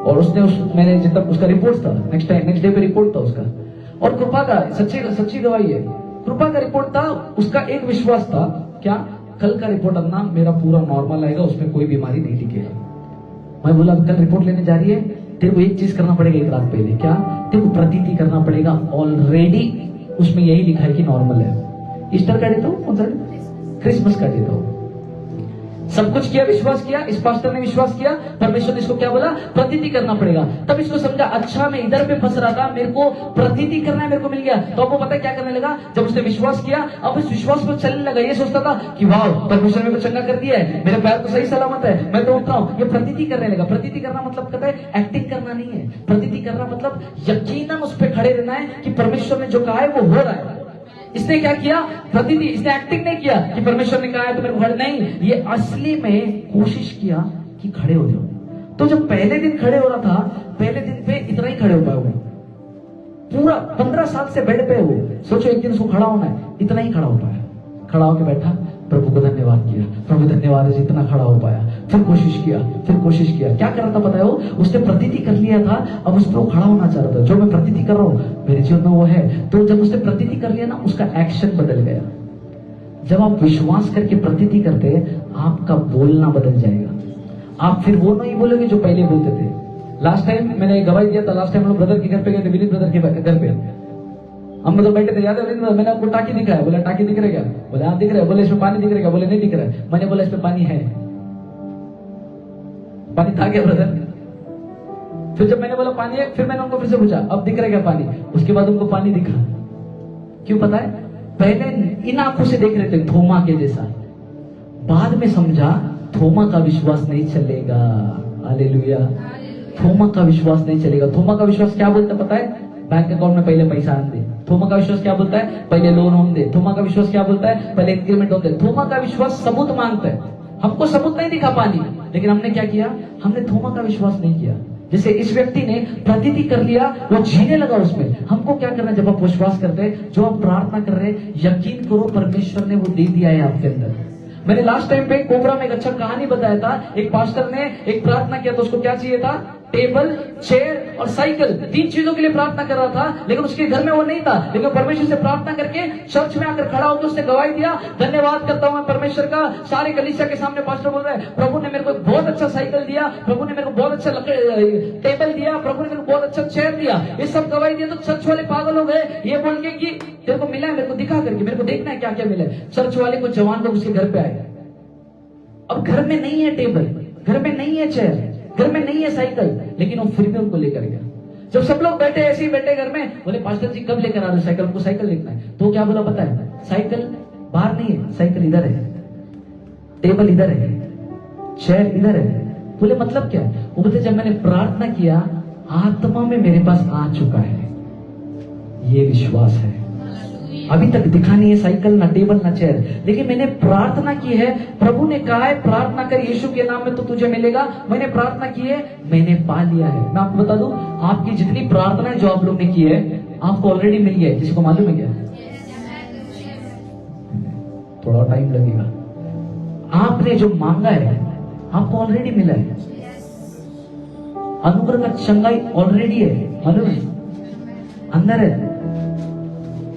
और उसने मैंने जितना उसका रिपोर्ट था, नेक्स्ट डे पे रिपोर्ट था उसका, और कृपा का सच्ची गवाही है, कृपा का रिपोर्ट था। उसका एक विश्वास था, क्या? कल का रिपोर्ट अपना मेरा पूरा नॉर्मल आएगा, उसमें कोई बीमारी नहीं दिखेगी। मैं बोला कल रिपोर्ट लेने जा रही है, तेरे को एक चीज करना पड़ेगा एक रात पहले, क्या? तेरे को प्रतीति करना पड़ेगा ऑलरेडी उसमें यही लिखा है कि नॉर्मल है। ईस्टर का डे था, कौन सा डे? क्रिसमस का डे था। सब कुछ किया, विश्वास किया, इस पास्टर ने विश्वास किया, परमेश्वर ने इसको क्या बोला? प्रतीति करना पड़ेगा। तब इसको समझा, अच्छा मैं इधर पे फंस रहा था, मेरे को प्रतीति करना है, मेरे को मिल गया। तो अब वो पता है क्या करने लगा? जब उसने विश्वास किया, अब इस विश्वास पर चलने लगा। ये सोचता था कि वाह परमेश्वर ने मेरे को चंगा कर दिया है, मेरे पैर तो सही सलामत है, मैं तो उठ रहा हूं। ये प्रतीति करने लगा। प्रतीति करना मतलब कहता है एक्टिंग करना नहीं है। प्रतीति करना मतलब यकीनन उस पर खड़े रहना है कि परमेश्वर ने जो कहा है वो हो रहा है। इसने क्या किया? प्रतीति। इसने एक्टिंग नहीं किया कि परमेश्वर ने कहा है तो मेरे को खड़े, नहीं, ये असली में कोशिश किया कि खड़े हो जाओ। तो जब पहले दिन खड़े हो रहा था, पहले दिन पे इतना ही खड़े हो पाए, पूरा 15 साल से बेड पे हो, सोचो एक दिन उसको खड़ा होना है, इतना ही खड़ा हो पाया। खड़ा होकर बैठा, प्रभु को धन्यवाद किया, प्रभु धन्यवाद है इतना खड़ा हो पाया। फिर कोशिश किया, क्या कर रहा था पता है? उसने प्रतीति कर लिया था, अब उस पर वो खड़ा होना चाह रहा था। जो मैं प्रतीति कर रहा हूँ मेरे जीवन में वो है। तो जब उसने प्रतीति कर लिया ना, उसका एक्शन बदल गया। जब आप विश्वास करके प्रतीति करते हैं, आपका बोलना बदल जाएगा। आप फिर वो नहीं बोलोगे जो पहले बोलते थे। लास्ट टाइम मैंने गवाही दिया था, लास्ट टाइम हम लोग ब्रदर के घर पे गए थे, विनीत ब्रदर के घर पे हम लोग बैठे थे, याद है? मैंने आपको टाकी दिखाया, बोला टाकी दिख रहा है क्या? बोले हाँ दिख रहा है। बोले इसमें पानी दिख रहा है क्या? बोले नहीं दिख रहा है। मैंने बोला इसमें पानी है। पानी था क्या ब्रदर? फिर जब मैंने बोला पानी है, फिर मैंने उनको फिर से पूछा अब दिख रहा है क्या पानी? उसके बाद उनको पानी दिखा। क्यों पता है? पहले इन आंखों से देख रहे थे थोमा के जैसा, बाद में समझा थोमा का विश्वास नहीं चलेगा। हालेलुया। थोमा का विश्वास नहीं चलेगा। थोमा का विश्वास क्या बोलता पता है? बैंक अकाउंट में पहले पैसा आन दे। थोमा का विश्वास क्या बोलता है? पहले लोन होने दे। थोमा का विश्वास क्या बोलता है? पहले इंक्रीमेंट होने दे। थोमा का विश्वास सबूत मांगता है। हमको सबूत नहीं दिखा पानी, लेकिन हमने क्या किया? हमने थोमा का विश्वास नहीं किया। जैसे इस व्यक्ति ने प्रतीति कर लिया, वो जीने लगा उसमें। हमको क्या करना? जब आप विश्वास करते हैं, जो आप प्रार्थना कर रहे हैं, यकीन करो परमेश्वर ने वो दे दिया है आपके अंदर। मैंने लास्ट टाइम पे कोबरा में एक अच्छा कहानी बताया था। एक पास्टर ने एक प्रार्थना किया, तो उसको क्या चाहिए था? टेबल, चेयर और साइकिल, 3 चीजों के लिए प्रार्थना कर रहा था, लेकिन उसके घर में वो नहीं था। लेकिन परमेश्वर से प्रार्थना करके चर्च में आकर खड़ा होकर उसने गवाही दिया, धन्यवाद करता हूं मैं परमेश्वर का। सारे कलीसिया के सामने पास्टर बोल रहा है, प्रभु ने मेरे को बहुत अच्छा साइकिल दिया, प्रभु ने मेरे को बहुत अच्छा टेबल दिया, प्रभु ने मेरे को बहुत अच्छा चेयर दिया। ये सब गवाही दिया तो चर्च वाले पागल हो गए, ये बोल के कि तेरे को मिला है, मेरे को दिखा करके, मेरे को देखना है क्या क्या मिला है। चर्च वाले को जवान लोग उसके घर पे आए। अब घर में नहीं है टेबल, घर में नहीं है चेयर, घर में नहीं है साइकिल, लेकिन वो फिर भी उनको लेकर गया। जब सब लोग बैठे ऐसे ही बैठे घर में, बोले पास्टर जी कब लेकर आ रहे साइकिल? उनको साइकिल देखना है। तो क्या बोला पता है? साइकिल बाहर नहीं है, साइकिल इधर है, टेबल इधर है। चेयर इधर है। बोले मतलब क्या है? वो बोलते जब मैंने प्रार्थना किया आत्मा में मेरे पास आ चुका है। ये विश्वास है। अभी तक दिखा नहीं है साइकिल, ना टेबल, ना चेयर, लेकिन मैंने प्रार्थना की है। प्रभु ने कहा है प्रार्थना कर यीशु के नाम में तो तुझे मिलेगा। मैंने प्रार्थना की है, मैंने पा लिया है। मैं आपको बता दूं, आपकी जितनी प्रार्थना जो आप लोग ने की है आपको ऑलरेडी मिल गया है। किसी को मालूम है क्या? थोड़ा टाइम लगेगा। आपने जो मांगा है आपको ऑलरेडी मिला है। अनुग्रह का चंगाई ऑलरेडी है, मालूम है, अंदर है।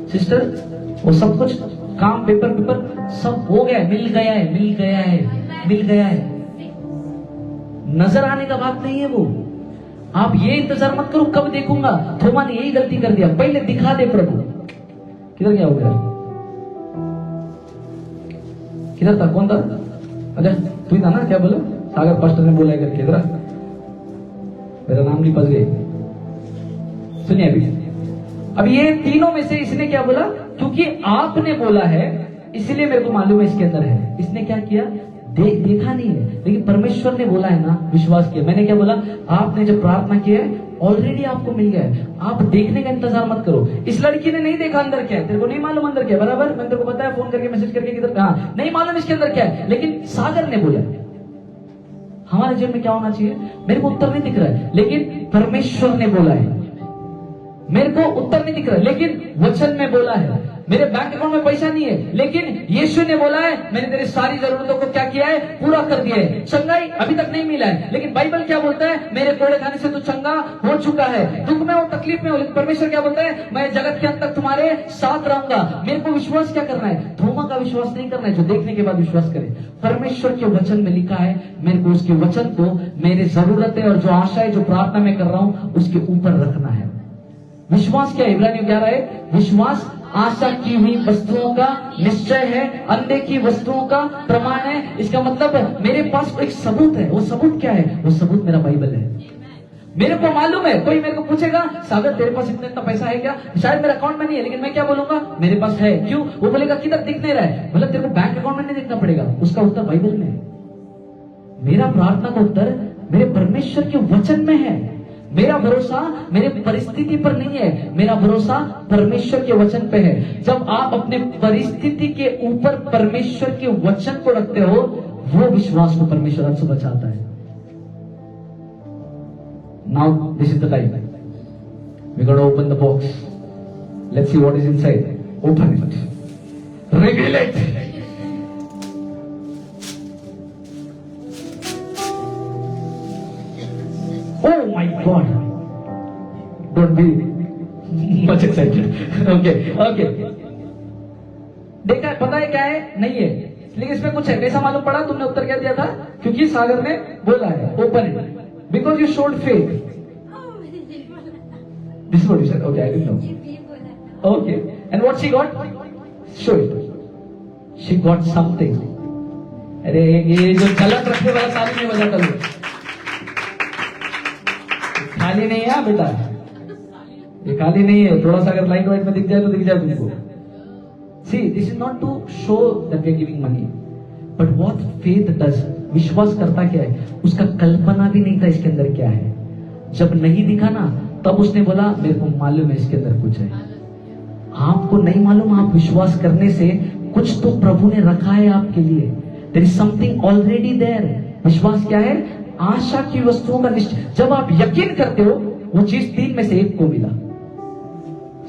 सिस्टर वो सब कुछ काम पेपर सब हो गया है, मिल गया है, मिल गया है, मिल गया है। नजर आने का बात नहीं है वो। आप ये इंतजार मत करो कब देखूंगा। थोमा ने यही गलती कर दिया, पहले दिखा दे प्रभु। किधर गया हो गया? किधर था? कौन था? अच्छा तू ही था ना? क्या बोला? सागर पास्टर ने बोला है करके। इधर मेरा नाम नहीं फंस गए। सुनिए अब ये तीनों में से इसने क्या बोला? क्योंकि आपने बोला है इसलिए मेरे को मालूम है इसके अंदर है। इसने क्या किया? देखा नहीं है, लेकिन परमेश्वर ने बोला है ना, विश्वास किया। मैंने क्या बोला? आपने जब प्रार्थना की है ऑलरेडी आपको मिल गया है। आप देखने का इंतजार मत करो। इस लड़की ने नहीं देखा अंदर क्या है, तेरे को नहीं मालूम अंदर क्या है, बराबर? मैंने तेरे को बताया फोन करके, मैसेज करके, किधर कहा नहीं मालूम इसके अंदर क्या है, लेकिन सागर ने बोला। हमारे जीवन में क्या होना चाहिए? मेरे को उत्तर नहीं दिख रहा है, लेकिन परमेश्वर ने बोला है। मेरे को उत्तर नहीं दिख रहा है, लेकिन वचन में बोला है। मेरे बैंक अकाउंट में पैसा नहीं है, लेकिन यीशु ने बोला है मैंने तेरी सारी जरूरतों को क्या किया है? पूरा कर दिया है। चंगाई अभी तक नहीं मिला है, लेकिन बाइबल क्या बोलता है? मेरे कोड़े खाने से तू चंगा हो चुका है। दुख में हो, तकलीफ में हो, लेकिन परमेश्वर क्या बोलता है? मैं जगत के अंत तक तुम्हारे साथ रहूंगा। मेरे को विश्वास क्या करना है? थोमा का विश्वास नहीं करना है जो देखने के बाद विश्वास करे। परमेश्वर के वचन में लिखा है, मेरे को उसके वचन को मेरी जरूरतें और जो आशा है, जो प्रार्थना में कर रहा हूं, उसके ऊपर रखना है। विश्वास क्या है? इब्रानियों 11 है, विश्वास आशा की हुई वस्तुओं का निश्चय है, अनदेखी वस्तुओं का प्रमाण है। इसका मतलब मेरे पास एक सबूत है। वो सबूत क्या है? वो सबूत मेरा बाइबल है। मेरे को मालूम है। कोई मेरे को पूछेगा सागर तेरे पास इतना पैसा है क्या? शायद मेरे अकाउंट में नहीं है, लेकिन मैं क्या बोलूंगा? मेरे पास है। क्यों? वो बोलेगा किधर दिख नहीं रहा है। मतलब तेरे को बैंक अकाउंट में नहीं देखना पड़ेगा, उसका उत्तर बाइबल में है। मेरा प्रार्थना का उत्तर मेरे परमेश्वर के वचन में है। मेरा भरोसा मेरे परिस्थिति पर नहीं है, मेरा भरोसा परमेश्वर के वचन पे है। जब आप अपने परिस्थिति के ऊपर परमेश्वर के वचन को रखते हो, वो विश्वास को परमेश्वर आपसे बचाता है। Now this is the time we gonna open the box. Let's see what is inside. Open it, reveal it. Oh my God! Don't be much excited. Okay. देखा है? पता है क्या है? नहीं है, लेकिन इसमें कुछ है। कैसा मालूम पड़ा? तुमने उत्तर क्या दिया था? क्योंकि सागर ने बोला है। Open it, because you showed faith. This what you said. Okay, I didn't know. Okay, and what she got? Show it. She got something. अरे ये जो गलत रखने वाला ताली नहीं बजा करो। खाली नहीं है बेटा, ये खाली नहीं है। थोड़ा सा अगर लाइट वाइट में दिख जाए तो दिख जाए तुमको। See, this is not to show that we are giving money, but what faith does. विश्वास करता क्या है? उसका कल्पना भी नहीं था इसके अंदर क्या है। जब नहीं दिखा ना, तब उसने बोला मेरे को मालूम है इसके अंदर कुछ है। आपको नहीं मालूम, आप विश्वास करने से कुछ तो प्रभु ने रखा है आपके लिए। There is something already there. विश्वास क्या है? आशा की वस्तुओं का निश्चय। जब आप यकीन करते हो, वो चीज 3 में से 1 को मिला।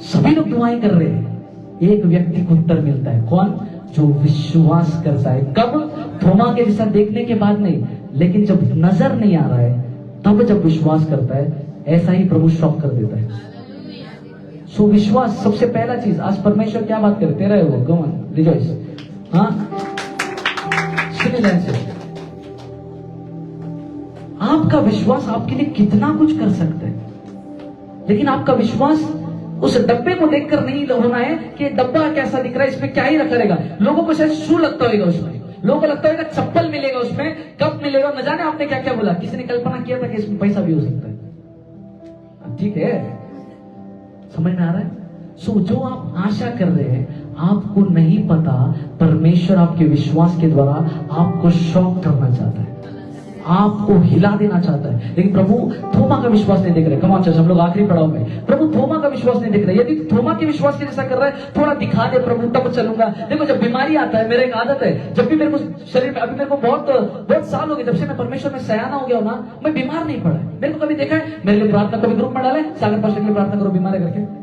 सभी लोग दुआएं कर रहे हैं, एक व्यक्ति को उत्तर मिलता है। कौन? जो विश्वास करता है। कब? थोमा के जैसा देखने के बाद नहीं, लेकिन जब नजर नहीं आ रहा है तब जब विश्वास करता है, ऐसा ही प्रभु शॉक कर देता है। सो विश्वास सबसे पहला चीज। आज परमेश्वर क्या बात करते रहे वो? Go on, rejoice. हाँ, सुनिए ध्यान से। आपका विश्वास आपके लिए कितना कुछ कर सकता है, लेकिन आपका विश्वास उस डब्बे को देखकर नहीं होना है कि डब्बा कैसा दिख रहा है, इसमें क्या ही रखा रहेगा। लोगों को शायद शू लगता होगा उसमें, लोगों को लगता होगा चप्पल मिलेगा उसमें, कप मिलेगा, न जाने आपने क्या क्या बोला। किसी ने कल्पना किया था कि इसमें पैसा भी हो सकता है। ठीक है, समझ में आ रहा है? सो जो आप आशा कर रहे हैं, आपको नहीं पता परमेश्वर आपके विश्वास के द्वारा आपको शॉक करना चाहता है। आपको हिला देना चाहता है, लेकिन प्रभु थोमा का विश्वास नहीं देख रहे। कम ऑन चर्च, हम लोग आखिरी पड़ाव में, प्रभु थोमा का विश्वास नहीं देख रहे। यदि थोमा के विश्वास के जैसा कर रहा है, थोड़ा दिखा दे प्रभु तब चलूंगा। देखो जब बीमारी आता है, मेरा एक आदत है, जब भी मेरे को शरीर में, अभी मेरे को बहुत साल हो गए जब से मैं परमेश्वर में सयाना हो गया हूं ना, मैं बीमार नहीं पड़ा। मेरे को कभी देखा है मेरे लिए प्रार्थना, कभी ग्रुप में डाले सागर पास्टर के लिए प्रार्थना करो बीमार है करके?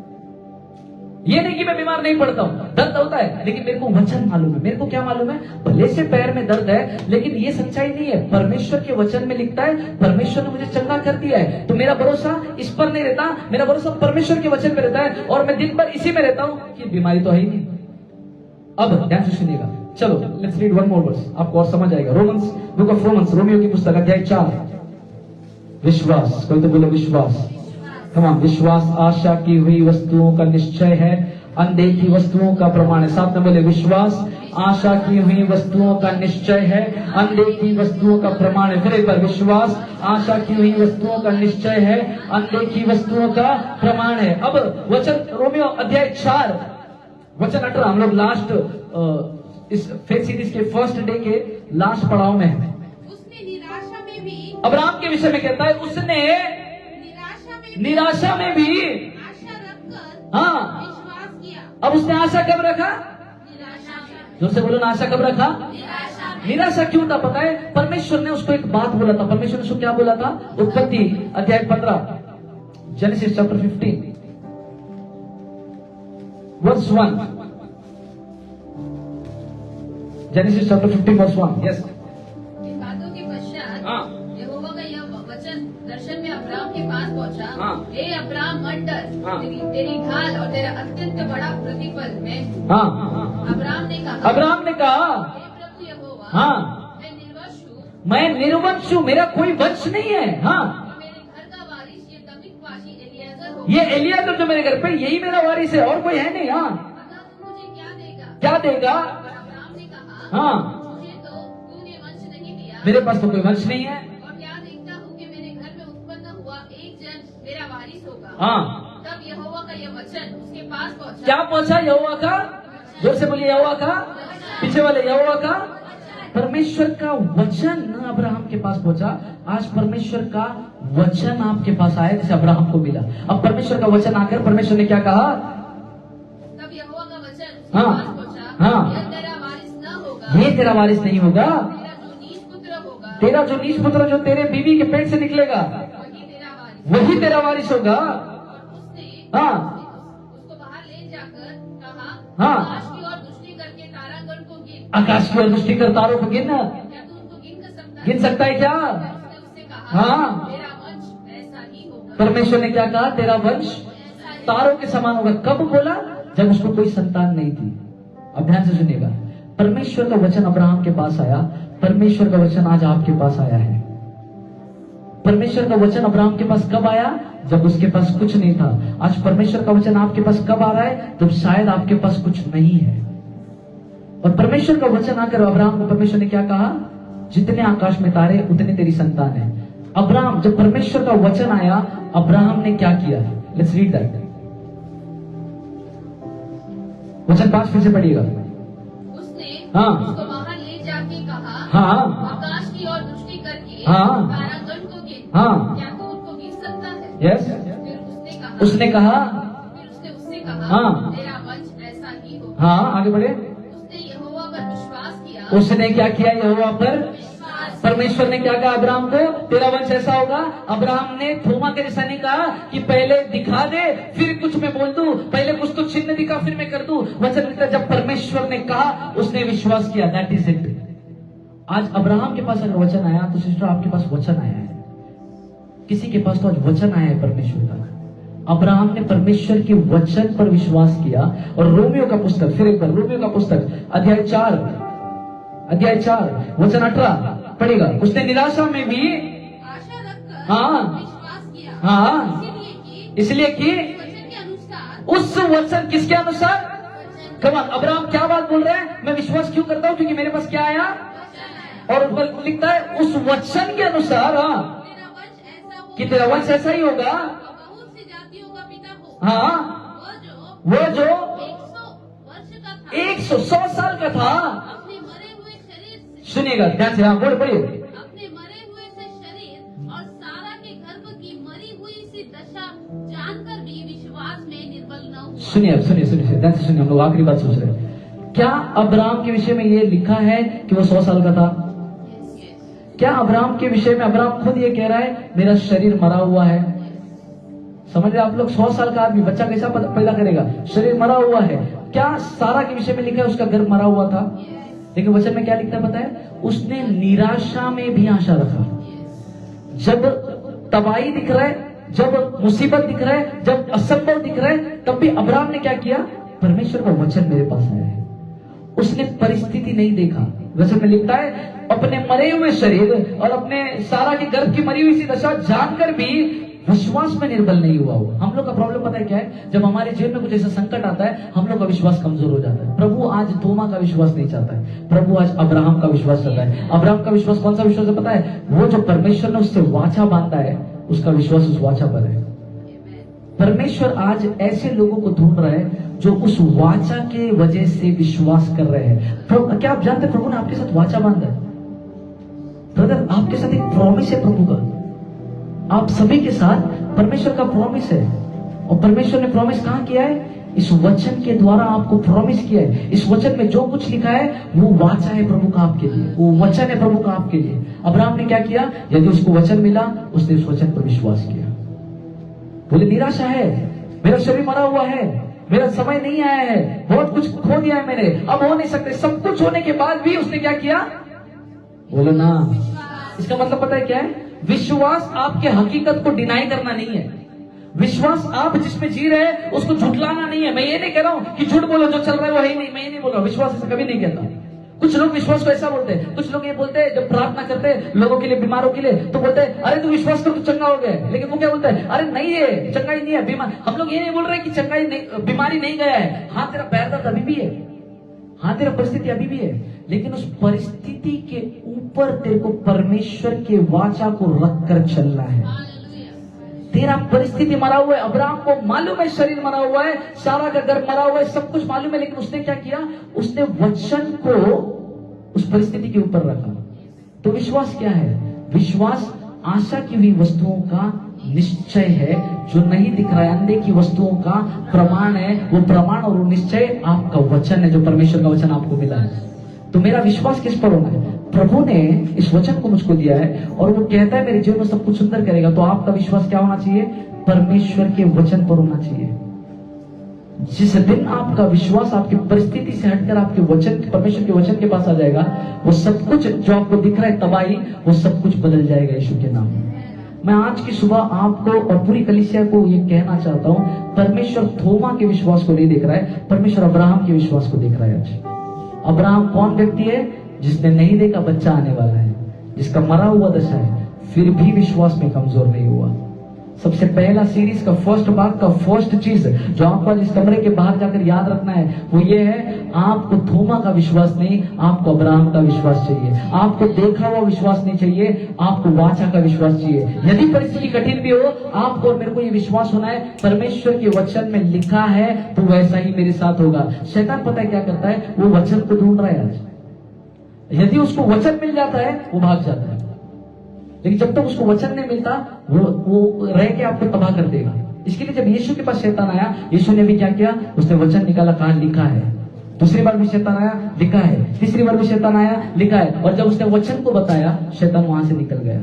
ये नहीं कि मैं बीमार नहीं पड़ता हूं, दर्द होता है, लेकिन मेरे को वचन मालूम है। मेरे को क्या मालूम है? भले से पैर में दर्द है, लेकिन ये सच्चाई नहीं है। परमेश्वर के वचन में लिखता है परमेश्वर ने मुझे चंगा कर दिया है। तो मेरा भरोसा इस पर नहीं रहता, मेरा भरोसा परमेश्वर के वचन में रहता है, और मैं दिन भर इसी में रहता हूं कि बीमारी तो है ही नहीं। अब ध्यान से सुनिएगा, चलो let's read one more verse, आपको और समझ आएगा। Romans, book of Romans, Romeo की पुस्तक अध्याय 4। विश्वास, कोई तो बोलो विश्वास। विश्वास आशा की हुई वस्तुओं का निश्चय है, अनदेखी वस्तुओं का प्रमाण है। साथ में बोले विश्वास आशा की हुई वस्तुओं का निश्चय है, अनदेखी वस्तुओं का प्रमाण है। फिर एक बार, विश्वास आशा की हुई वस्तुओं का निश्चय है, अनदेखी वस्तुओं का प्रमाण है। अब वचन रोमियो अध्याय 4 वचन 18, हम लोग लास्ट इस फेथ सीरीज के फर्स्ट डे के लास्ट पड़ाव में है। उसने निराशा में भी, अब्राहम के विषय में कहता है, उसने निराशा में भी आशा रखकर हाँ विश्वास किया। अब उसने आशा कब रखा? निराशा में। जोर से बोलो ना, आशा कब रखा? निराशा में। निराशा क्यों था पता है? परमेश्वर ने उसको एक बात बोला था। परमेश्वर ने उसको क्या बोला था? उत्पत्ति अध्याय 15, Genesis chapter 15 verse 1। Genesis chapter 15 verse 1। Yes. इन बातों के पश्चात हाँ। यहोवा का यह वचन दर्शन में अब्राम के पास पहुंचा। हाँ। हे अब्राम मत डर, हाँ। तेरी ढाल और तेरा अत्यंत बड़ा प्रतिफल मैं हूँ। हाँ। अब्राम ने कहा, अब्राहम ने कहा, हे प्रभु यहोवा, हाँ, मैं निर्वंश हूँ, मैं निर्वंश हूँ, मेरा कोई वंश नहीं है। हाँ, और मेरे घर का वारिस ये दमिश्कवासी एलियाजर होगा। ये एलियाजर जो मेरे घर पे, यही मेरा वारिस है, और कोई है नहीं। हाँ, अतः तू मुझे क्या देगा? क्या देगा? और अब्राम ने कहा, हाँ, मुझे तो तूने वंश नहीं दिया, मेरे पास तो कोई वंश नहीं है। और क्या देखता हूँ कि मेरे घर में उत्पन्न हुआ एक जन मेरा वारिस होगा। हाँ, तब यहोवा का यह वचन उसके पास पहुंचा। क्या पहुंचा? यहोवा का, जोर से बोलिए यहोवा का, पीछे वाले यहोवा का, परमेश्वर का वचन अब्राहम के पास पहुंचा। आज परमेश्वर का वचन आपके पास आया जैसे अब्राहम को मिला। अब परमेश्वर का वचन आकर परमेश्वर ने क्या कहा? तब यहोवा का वचन उसके हाँ। पास पहुंचा, हाँ। यह तेरा वारिस न होगा, ये तेरा वारिस नहीं होगा, तेरा जो नीच पुत्र होगा तेरा जो नीच पुत्र जो तेरे बीवी के पेट से निकलेगा वही तेरा वारिस। वही तेरा वारिस होगा। और उसने हाँ, उसको बाहर ले जाकर कहा, हाँ। आकाश की ओर दृष्टि करके तारागण को गिन। आकाश की ओर दृष्टि कर तारों को गिन। क्या तू उनको गिन गिन सकता है क्या? उसने उससे कहा, हाँ। तेरा वंश ऐसा ही होगा। परमेश्वर ने क्या कहा? तेरा वंश ऐसा ही तारों के समान होगा। कब बोला? जब उसको कोई संतान नहीं थी। अब ध्यान से सुनिएगा, परमेश्वर का वचन अब्राहम के पास आया, परमेश्वर का वचन आज आपके पास आया है। परमेश्वर का वचन अब्राहम के पास कब आया? जब उसके पास कुछ नहीं था। आज परमेश्वर का वचन आपके पास कब आ रहा है? जब शायद आपके पास कुछ नहीं है। और परमेश्वर का वचन आकर अब्राहम को परमेश्वर ने क्या कहा? जितने आकाश में तारे उतने तेरी संतान है। अब्राहम, जब परमेश्वर का वचन आया, अब्राहम ने क्या किया? Let's read that. वचन 5 फिर से पढ़िएगा। उसने हाँ। उसको वहां ले जाके कहा, हाँ, आकाश की ओर दृष्टि करके हाँ। तारागण को गिन। हाँ। क्या तू उनको गिन सकता है? यस। फिर उसने कहा, उसने कहा, फिर उसने उससे कहा, हाँ। तेरा वंश ऐसा ही होगा। हाँ, आगे बढ़े। उसने यहोवा पर विश्वास किया। उसने क्या किया? यहोवा पर विश्वास। परमेश्वर ने क्या कहा अब्राहम को? तेरा वंश ऐसा होगा। अब्राहम ने थोमा के जैसा नहीं कहा कि पहले दिखा दे फिर कुछ मैं बोल दूं, पहले कुछ तो चिन्ह दिखा फिर मैं कर दूं। वचन लिखता है, जब परमेश्वर ने कहा उसने विश्वास किया। That is it. आज अब्राहम के पास अगर वचन आया तो सिस्टर आपके पास वचन आया है। किसी के पास तो आज वचन आया है परमेश्वर का। अब्राहम ने परमेश्वर के वचन पर विश्वास किया। और रोमियो का पुस्तक, फिर एक बार रोमियो का पुस्तक अध्याय 4 वचन 18 पढ़ेगा। उसने निराशा में भी आशा रखकर हाँ। विश्वास किया। हाँ। इसलिए कि वचन के अनुसार, उस वचन किसके अनुसार? कमान, अब्राहम क्या बात बोल रहे हैं? मैं विश्वास क्यों करता हूं? क्योंकि मेरे पास क्या आया? और ऊपर लिखता है उस वचन के अनुसार, हाँ, तेरा वंश ऐसा हो कि तेरा वंश ऐसा ही होगा। बहुत सी जातियों का पिता हो। हाँ, वो जो वो जो 100 वर्ष का था, 100 साल का था। अपने मरे हुए शरीर से, सुनिएगा ध्यान से, हाँ बोल पढ़िए। अपने मरे हुए हुई सी दशा जानकर भी विश्वास में निर्बल न हुआ। सुनिए अब, सुनिए ध्यान से सुनिए, हम लोग आखिरी बात सोच रहे हैं। क्या अब्राहम के विषय में ये लिखा है कि वो 100 साल का था? क्या अब्राहम के विषय में अब्राहम खुद ये कह रहा है मेरा शरीर मरा हुआ है? समझ रहे आप लोग? 100 साल का आदमी बच्चा कैसा पैदा करेगा? शरीर मरा हुआ है। क्या सारा के विषय में लिखा है उसका गर्भ मरा हुआ था? लेकिन वचन में क्या लिखता है पता है? उसने निराशा में भी आशा रखा। जब तबाही दिख रहा है, जब मुसीबत दिख रहा है, जब असंभव दिख रहा है, तब भी अब्राहम ने क्या किया? परमेश्वर का वचन मेरे पास आया है। उसने परिस्थिति नहीं देखा। वचन में लिखता है अपने मरे हुए शरीर और अपने सारा के गर्भ की मरी हुई सी दशा जानकर भी विश्वास में निर्बल नहीं हुआ। हम लोग का प्रॉब्लम पता है क्या है? जब हमारे जीवन में कुछ ऐसा संकट आता है, हम लोग का विश्वास कमजोर हो जाता है। प्रभु आज तोमा का विश्वास नहीं चाहता है, प्रभु आज अब्राहम का विश्वास चाहता है। अब्राहम का विश्वास कौन सा विश्वास है पता है? वो जो परमेश्वर ने उससे वाचा बांधा है, उसका विश्वास उस वाचा पर है। परमेश्वर आज ऐसे लोगों को ढूंढ रहा है जो उस वाचा के वजह से विश्वास कर रहे हैं। क्या आप जानते हैं प्रभु ने आपके साथ वाचा बांधा है? ब्रदर, आपके साथ एक प्रॉमिस है प्रभु का। आप सभी के साथ परमेश्वर का प्रॉमिस है। और परमेश्वर ने प्रॉमिस कहां किया है? इस वचन के द्वारा आपको प्रॉमिस किया है। इस वचन में जो कुछ लिखा है वो वाचा है प्रभु का आपके लिए, वो वचन है प्रभु का आपके लिए। अब्राहम ने क्या किया? यदि उसको वचन मिला, उसने उस वचन पर विश्वास किया। बोले निराशा है, मेरा शरीर मरा हुआ है, मेरा समय नहीं आया है, बहुत कुछ खो दिया है मैंने, अब हो नहीं सकते। सब कुछ होने के बाद भी उसने क्या किया? बोलो ना। इसका मतलब पता है क्या है? विश्वास आपके हकीकत को डिनाई करना नहीं है। विश्वास आप जिसमें जी रहे हैं उसको झुठलाना नहीं है। मैं ये नहीं कह रहा हूं कि झूठ बोलो, जो चल रहा है वो है ही नहीं, मैं ये नहीं बोल रहा। विश्वास ऐसा कभी नहीं कहता। कुछ लोग विश्वास को ऐसा बोलते हैं, कुछ लोग ये बोलते हैं जब प्रार्थना करते हैं लोगों के लिए, बीमारों के लिए, तो बोलते हैं अरे तू विश्वास कर तू चंगा हो गया। लेकिन वो क्या बोलता है? अरे नहीं है, चंगाई नहीं है, बीमार। हम लोग ये नहीं बोल रहे कि चंगाई नहीं, बीमारी नहीं गया है। हाँ तेरा पैर दर्द अभी भी है, हाँ तेरा परिस्थिति अभी भी है, लेकिन उस परिस्थिति के ऊपर तेरे को परमेश्वर के वाचा को रखकर चलना है। तेरा परिस्थिति मरा हुआ है। अब्राहम को मालूम है शरीर मरा हुआ है, सारा का गर्भ मरा हुआ है, सब कुछ मालूम है, लेकिन उसने क्या किया? उसने वचन को उस परिस्थिति के ऊपर रखा। तो विश्वास क्या है? विश्वास आशा की हुई वस्तुओं का निश्चय है, जो नहीं दिख रहा है। अंधे की वस्तुओं का प्रमाण है। वो प्रमाण और वो निश्चय आपका वचन है, जो परमेश्वर का वचन आपको मिला है। तो मेरा विश्वास किस पर होना है? प्रभु ने इस वचन को मुझको दिया है और वो कहता है मेरे जीवन में सब कुछ सुंदर करेगा। तो आपका विश्वास क्या होना चाहिए? परमेश्वर के वचन पर होना चाहिए। जिस दिन आपका विश्वास आपकी परिस्थिति से हटकर आपके वचन, परमेश्वर के वचन के पास आ जाएगा, वो सब कुछ जो आपको दिख रहा है तबाही, वो सब कुछ बदल जाएगा यीशु के नाम में। मैं आज की सुबह आपको और पूरी कलीसिया को ये कहना चाहता हूँ, परमेश्वर थोमा के विश्वास को नहीं देख रहा है, परमेश्वर अब्राहम के विश्वास को देख रहा है। आज अब्राहम कौन व्यक्ति है? जिसने नहीं देखा बच्चा आने वाला है, जिसका मरा हुआ दशा है, फिर भी विश्वास में कमजोर नहीं हुआ। सबसे पहला सीरीज का फर्स्ट भाग का फर्स्ट चीज जो आपको इस कमरे के बाहर जाकर याद रखना है वो ये है, आपको थोमा का विश्वास नहीं, आपको अब्राहम का विश्वास चाहिए। आपको देखा हुआ विश्वास नहीं चाहिए, आपको वाचा का विश्वास चाहिए। यदि परिस्थिति कठिन भी हो, आपको और मेरे को ये विश्वास होना है परमेश्वर के वचन में लिखा है तो वैसा ही मेरे साथ होगा। शैतान पता है क्या करता है? वो वचन को ढूंढ रहा है आज। यदि उसको वचन मिल जाता है वो भाग जाता है, लेकिन जब तक उसको वचन नहीं मिलता वो रह के आपको तबाह कर देगा। इसके लिए जब यीशु के पास शैतान आया, यीशु ने भी क्या किया? उसने वचन निकाला, कहा लिखा है। दूसरी बार भी शैतान आया, लिखा है। तीसरी बार भी शैतान आया, लिखा है। और जब उसने वचन को बताया, शैतान वहां से निकल गया।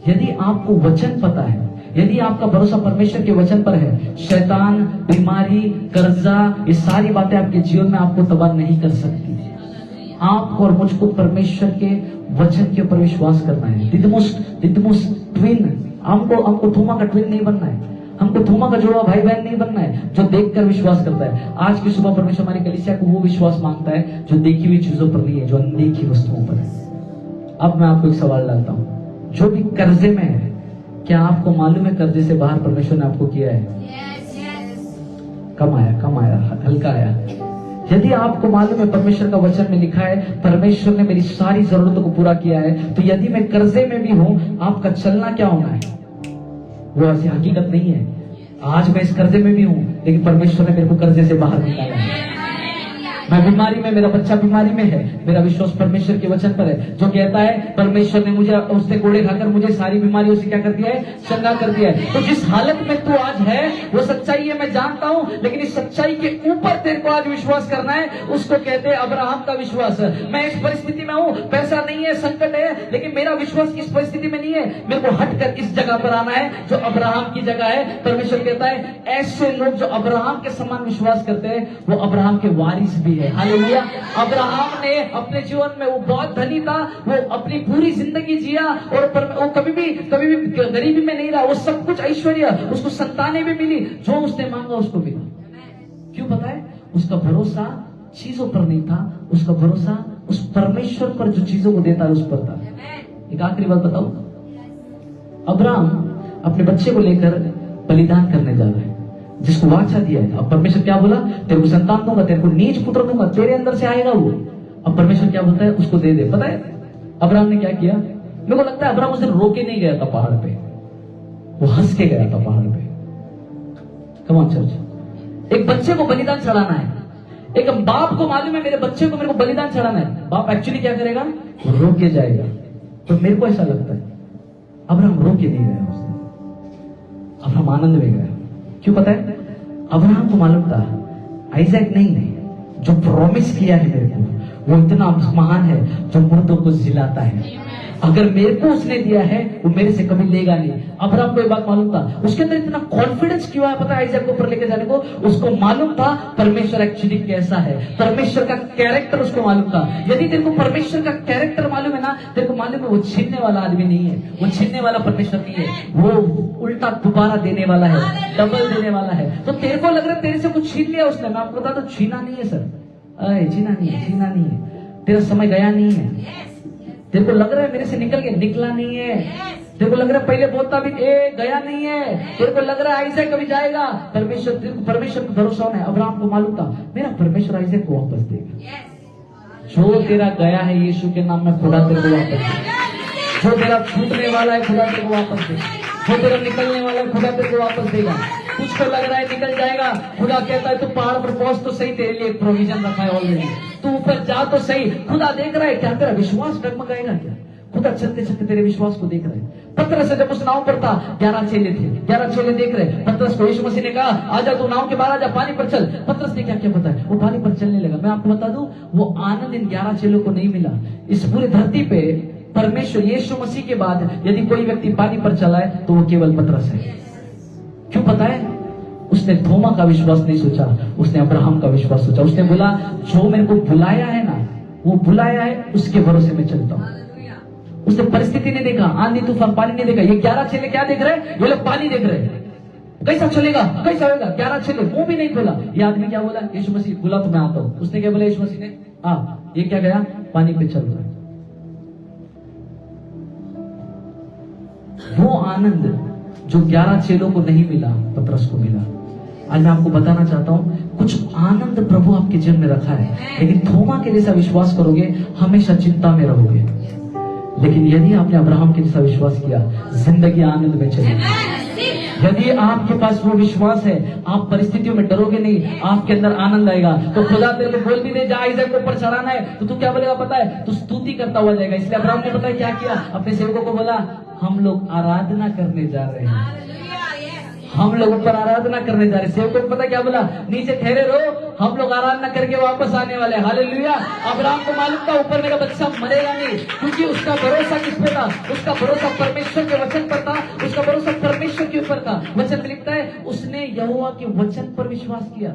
यदि आपको वचन पता है, यदि आपका भरोसा परमेश्वर के वचन पर है, शैतान, बीमारी, कर्जा, ये सारी बातें आपके जीवन में आपको तबाह नहीं कर सकती। आपको और मुझको परमेश्वर के वचन के ऊपर विश्वास करना है। दिदमुस ट्विन, हमको थोमा का ट्विन नहीं बनना है, हमको थोमा का जोड़ा भाई बहन नहीं बनना है जो देखकर विश्वास करता है। आज की सुबह परमेश्वर हमारी कलीसिया को वो विश्वास मांगता है जो देखी हुई चीजों पर नहीं है, जो अनदेखी वस्तुओं पर है। अब मैं आपको एक सवाल डालता हूँ, जो भी कर्जे में है, क्या आपको मालूम है कर्जे से बाहर परमेश्वर ने आपको किया है? कम आया, हल्का आया। यदि आपको मालूम है परमेश्वर का वचन में लिखा है परमेश्वर ने मेरी सारी जरूरतों को पूरा किया है, तो यदि मैं कर्जे में भी हूं, आपका चलना क्या होना है? वो ऐसी हकीकत नहीं है आज मैं इस कर्जे में भी हूं, लेकिन परमेश्वर ने मेरे को कर्जे से बाहर निकाला है। मैं बीमारी में, मेरा बच्चा बीमारी में है, मेरा विश्वास परमेश्वर के वचन पर है जो कहता है परमेश्वर ने मुझे उससे कोड़े खाकर मुझे सारी बीमारियों से क्या कर दिया है, चंगा कर दिया है। तो जिस हालत में तू आज है वो सच्चाई है, मैं जानता हूं, लेकिन इस सच्चाई के ऊपर तेरे को आज विश्वास करना है, उसको कहते हैं अब्राहम का विश्वास। मैं इस परिस्थिति में हूं, पैसा नहीं है, संकट है, लेकिन मेरा विश्वास इस परिस्थिति में नहीं है, मेरे को हटकर इस जगह पर आना है जो अब्राहम की जगह है। परमेश्वर कहता है ऐसे लोग जो अब्राहम के समान विश्वास करते हैं वो अब्राहम के वारिस भी है। हालेलुया। अब्राहम ने अपने जीवन में, वो बहुत धनी था, वो अपनी पूरी जिंदगी जिया और वो कभी भी गरीबी में नहीं रहा, वो सब कुछ ऐश्वर्य, उसको संतानें भी मिली, जो उसने मांगा उसको मिला। क्यों पता है? उसका भरोसा चीजों पर नहीं था, उसका भरोसा उस परमेश्वर पर जो चीजों को देता है उस पर था। एक आखिरी बात बताऊं, अब्राहम अपने बच्चे को लेकर बलिदान करने जा रहा है जिसको वाचा दिया है। अब परमेश्वर क्या बोला? तेरे को संतान दूंगा, तेरे को नीज पुत्र दूंगा, तेरे अंदर से आएगा वो। अब परमेश्वर क्या बोलता है? उसको दे दे। पता है अब्राहम ने क्या किया? मेरे को लगता है अब्राहम उस दिन रो के नहीं गया था पहाड़ पे, वो हंस के गया था पहाड़ पे। Come on church. एक बच्चे को बलिदान चढ़ाना है, एक बाप को मालूम है मेरे बच्चे को मेरे को बलिदान चढ़ाना है, बाप एक्चुअली क्या करेगा? रो के जाएगा। तो मेरे को ऐसा लगता है अब्राहम रो के नहीं गया, उसने अब्राहम आनंद में गया। क्यों पता है? अब्राहम को मालूम था आइजैक नहीं, जो प्रॉमिस किया है मेरे को वो इतना महान है जो मुर्दों को जिलाता है। अगर मेरे को उसने दिया है वो मेरे से कभी लेगा नहीं। अब्राहम को ये बात मालूम था। उसके अंदर इतना कॉन्फिडेंस क्यों है पता है? आइजैक को ऊपर लेके जाने को उसको मालूम था परमेश्वर एक्चुअली कैसा है, परमेश्वर का कैरेक्टर उसको मालूम था। यदि तेरे को परमेश्वर का कैरेक्टर मालूम है ना, तेरे को मालूम है वो छीनने वाला आदमी नहीं है, वो छीनने वाला परमेश्वर नहीं है, वो उल्टा दोबारा देने वाला है, डबल देने वाला है। तो तेरे को लग रहा है तेरे से कुछ छीन लिया उसने, मैं आपको बता दो छीना नहीं है सर, छीना नहीं है, छीना नहीं है। तेरा समय गया नहीं है। तेरे को लग रहा है मेरे से निकल गया, निकला नहीं है। तेरे को लग रहा है पहले बोलता भी गया नहीं है। तेरे को लग रहा है आइजैक कभी जाएगा, परमेश्वर को भरोसा होना है। अब्राहम को मालूम था मेरा परमेश्वर आइजैक को वापस देगा। जो तेरा गया है यीशु के नाम में खुदा तेरे को वापस देगा। जो तेरा छूटने वाला है खुदा तेरे को वापस देगा। जो तेरा निकलने वाला है खुदा तेरे को वापस देगा। कुछ को लग रहा है निकल जाएगा, खुदा कहता है तू पहाड़ पर पहुंच तो सही, तेरे लिए एक प्रोविजन रखा है ऑलरेडी, तू ऊपर जा तो सही। खुदा देख रहा है क्या तेरा विश्वास डगमगाएगा क्या? खुदा चलते चलते तेरे विश्वास को देख रहा है। पतरस जब उस नाव पर था 11 चेले थे, 11 चेले देख रहे। पतरस को यीशु मसीह ने कहा आजा तू नाव के बाहर आजा, पानी पर चल। पतरस ने क्या क्या पता है? वो पानी पर चलने लगा। मैं आपको बता दूं वो आनंद इन 11 चेलों को नहीं मिला। इस पूरी धरती पे परमेश्वर यीशु मसीह के बाद यदि कोई व्यक्ति पानी पर चला है तो वो केवल पतरस है। क्यों पता है? उसने थोमा का विश्वास नहीं सोचा, उसने अब्राहम का विश्वास सोचा। उसने बोला जो मेरे को बुलाया है ना, वो बुलाया है, उसके भरोसे में चलता हूं। उसने परिस्थिति नहीं देखा, आंधी तूफान पानी नहीं देखा। ये 11 चेले क्या देख रहे हैं? ये लोग पानी देख रहे हैं, कैसा चलेगा, कैसा होगा। 11 चेले मुंह भी नहीं खोला। ये आदमी क्या बोला? यीशु मसीह बुला तो मैं आता हूं। उसने क्या बोला? यीशु मसीह ने ये क्या गया? पानी पे चल रहा है। वो आनंद जो 11 चेलों को नहीं मिला पतरस को मिला। आज मैं आपको बताना चाहता हूं कुछ आनंद प्रभु आपके जीवन में रखा है, लेकिन थोमा के जैसा विश्वास करोगे हमेशा चिंता में रहोगे। लेकिन यदि आपने अब्राहम के जैसा विश्वास किया जिंदगी आनंद में चलेगी। यदि आपके पास वो विश्वास है आप परिस्थितियों में डरोगे नहीं, आपके अंदर आनंद आएगा। तो खुदा तेरे को बोल भी दे जा आइजैक को ऊपर चढ़ाना है तो तू क्या बोलेगा पता है? तू स्तुति करता हुआ जाएगा। इसलिए अब्राहम ने पता है क्या किया? अपने सेवकों को बोला हम लोग आराधना करने जा रहे हैं, हम लोग ऊपर आराधना करने जा रहे हैं। सेवकों को पता क्या बोला? नीचे ठहरे रहो, हम लोग आराधना करके वापस आने वाले। हालेलुया। अब्राहम को मालूम था ऊपर मेरा बच्चा मरेगा नहीं, क्योंकि उसका भरोसा किस पे था? उसका भरोसा परमेश्वर के वचन पर था, उसका भरोसा परमेश्वर के ऊपर था। वचन में लिखता है उसने यहोवा के वचन पर विश्वास किया।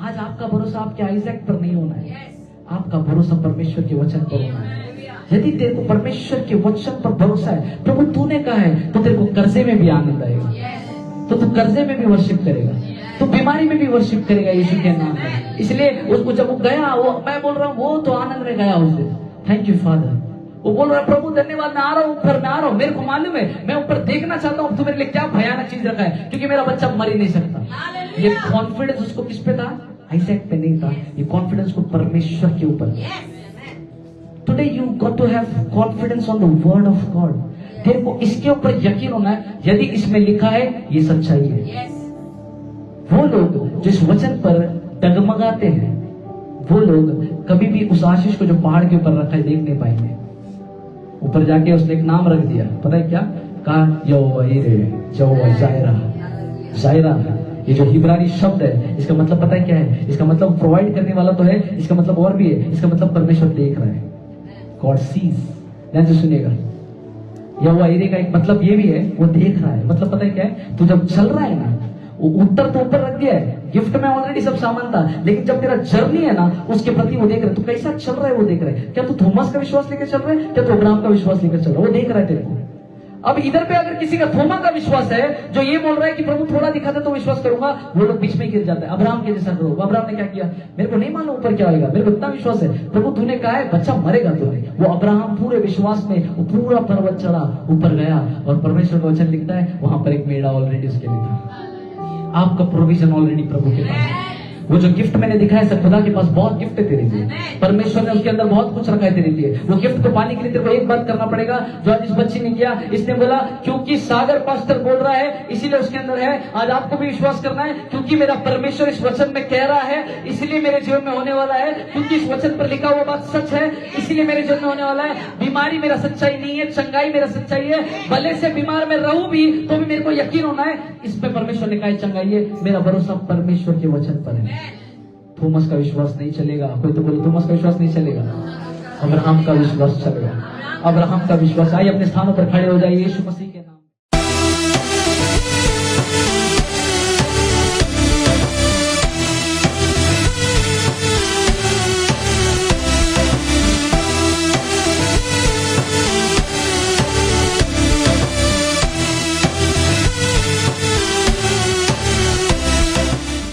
आज आपका भरोसा आपके आइजैक पर नहीं होना है, आपका भरोसा परमेश्वर के वचन पर होना है। यदि तेरे को परमेश्वर के वचन पर भरोसा है, प्रभु तूने कहा है, तो तेरे को कर्जे में भी आनंद आएगा, तो तू कर्जे में भी वर्शिप करेगा, तो बीमारी में भी वर्शिप करेगा यीशु के नाम में। इसलिए उसको जब वो गया, वो मैं बोल रहा हूँ वो तो आनंद में गया उस दिन। Thank you father. वो बोल रहा है प्रभु धन्यवाद, मैं आ रहा हूँ ऊपर, मैं आ रहा हूँ, मेरे को मालूम है मैं ऊपर देखना चाहता हूँ तू मेरे लिए क्या भयानक चीज रखा है, क्योंकि मेरा बच्चा मर ही नहीं सकता। ये कॉन्फिडेंस उसको किस पे था? आइजैक पे नहीं था, ये कॉन्फिडेंस को परमेश्वर के ऊपर। Today you got to have confidence on the word of God. तेरे को इसके ऊपर यकीन होना है यदि इसमें लिखा है ये सच्चाई है। वो लोग जिस वचन पर डगमगाते हैं वो लोग कभी भी उस आशीष को जो पहाड़ के ऊपर रखा है देख नहीं पाएंगे। ऊपर जाके उसने एक नाम रख दिया, पता है क्या कहा? यहोवा यिरे, यहोवा जायरा। जायरा ये जो हिब्रानी शब्द है, इसका मतलब पता है क्या है? इसका मतलब प्रोवाइड करने वाला तो है, इसका मतलब और भी है, इसका मतलब परमेश्वर देख रहा है। God sees. ध्यान से सुनिएगा, यहोवा यिरे का एक मतलब ये भी है, वो देख रहा है। मतलब पता है क्या है? तू जब चल रहा है ना, वो उत्तर तो ऊपर रख दिया है, गिफ्ट में ऑलरेडी सब सामान था, लेकिन जब तेरा जर्नी है ना, उसके प्रति वो देख रहा है। तू कैसा चल रहा है वो देख रहा है। क्या तू थोमस का विश्वास लेकर चल रहा है, क्या तू अब्राहम का विश्वास लेकर चल रहा है? वो देख रहा है तेरे को। अब इधर पे अगर किसी का थोमा का विश्वास है, जो ये बोल रहा है कि प्रभु थोड़ा दिखा दे तो विश्वास करूंगा, वो लोग बीच में गिर जाता है। अब्राहम के जैसा करो। अब्राहम ने क्या किया? मेरे को नहीं मालूम ऊपर क्या होगा, मेरे को इतना विश्वास है, प्रभु तूने कहा है बच्चा मरेगा तूने। वो अब्राहम पूरे विश्वास में वो पूरा पर्वत चढ़ा, ऊपर गया, और परमेश्वर का वचन लिखता है वहां पर एक मेढ़ा ऑलरेडी उसके लिए था। आपका प्रोविजन ऑलरेडी प्रभु के पास है। वो जो गिफ्ट मैंने दिखाया है, खुदा के पास बहुत गिफ्ट है तेरे लिए। परमेश्वर ने उसके अंदर बहुत कुछ रखा है तेरे लिए। वो गिफ्ट को पाने के लिए तेरे को एक बात करना पड़ेगा, जो आज इस बच्ची ने किया। इसने बोला क्योंकि सागर पास्टर बोल रहा है इसीलिए उसके अंदर है। आज आपको भी विश्वास करना है, क्योंकि मेरा परमेश्वर इस वचन में कह रहा है इसलिए मेरे जीवन में होने वाला है। क्योंकि इस वचन पर लिखा हुआ बात सच है, इसीलिए मेरे जीवन में होने वाला है। बीमारी मेरा सच्चाई नहीं है, चंगाई मेरा सच्चाई है। भले से बीमार में रहूं भी तो भी मेरे को यकीन होना है इस पे परमेश्वर ने कहा चंगाई है। मेरा भरोसा परमेश्वर के वचन पर है। थोमस का विश्वास नहीं चलेगा। कोई तो बोले थोमस का विश्वास नहीं चलेगा, अब्राहम का विश्वास चलेगा। अब्राहम का विश्वास। आइए अपने स्थानों पर खड़े हो जाइए। यीशु मसीह के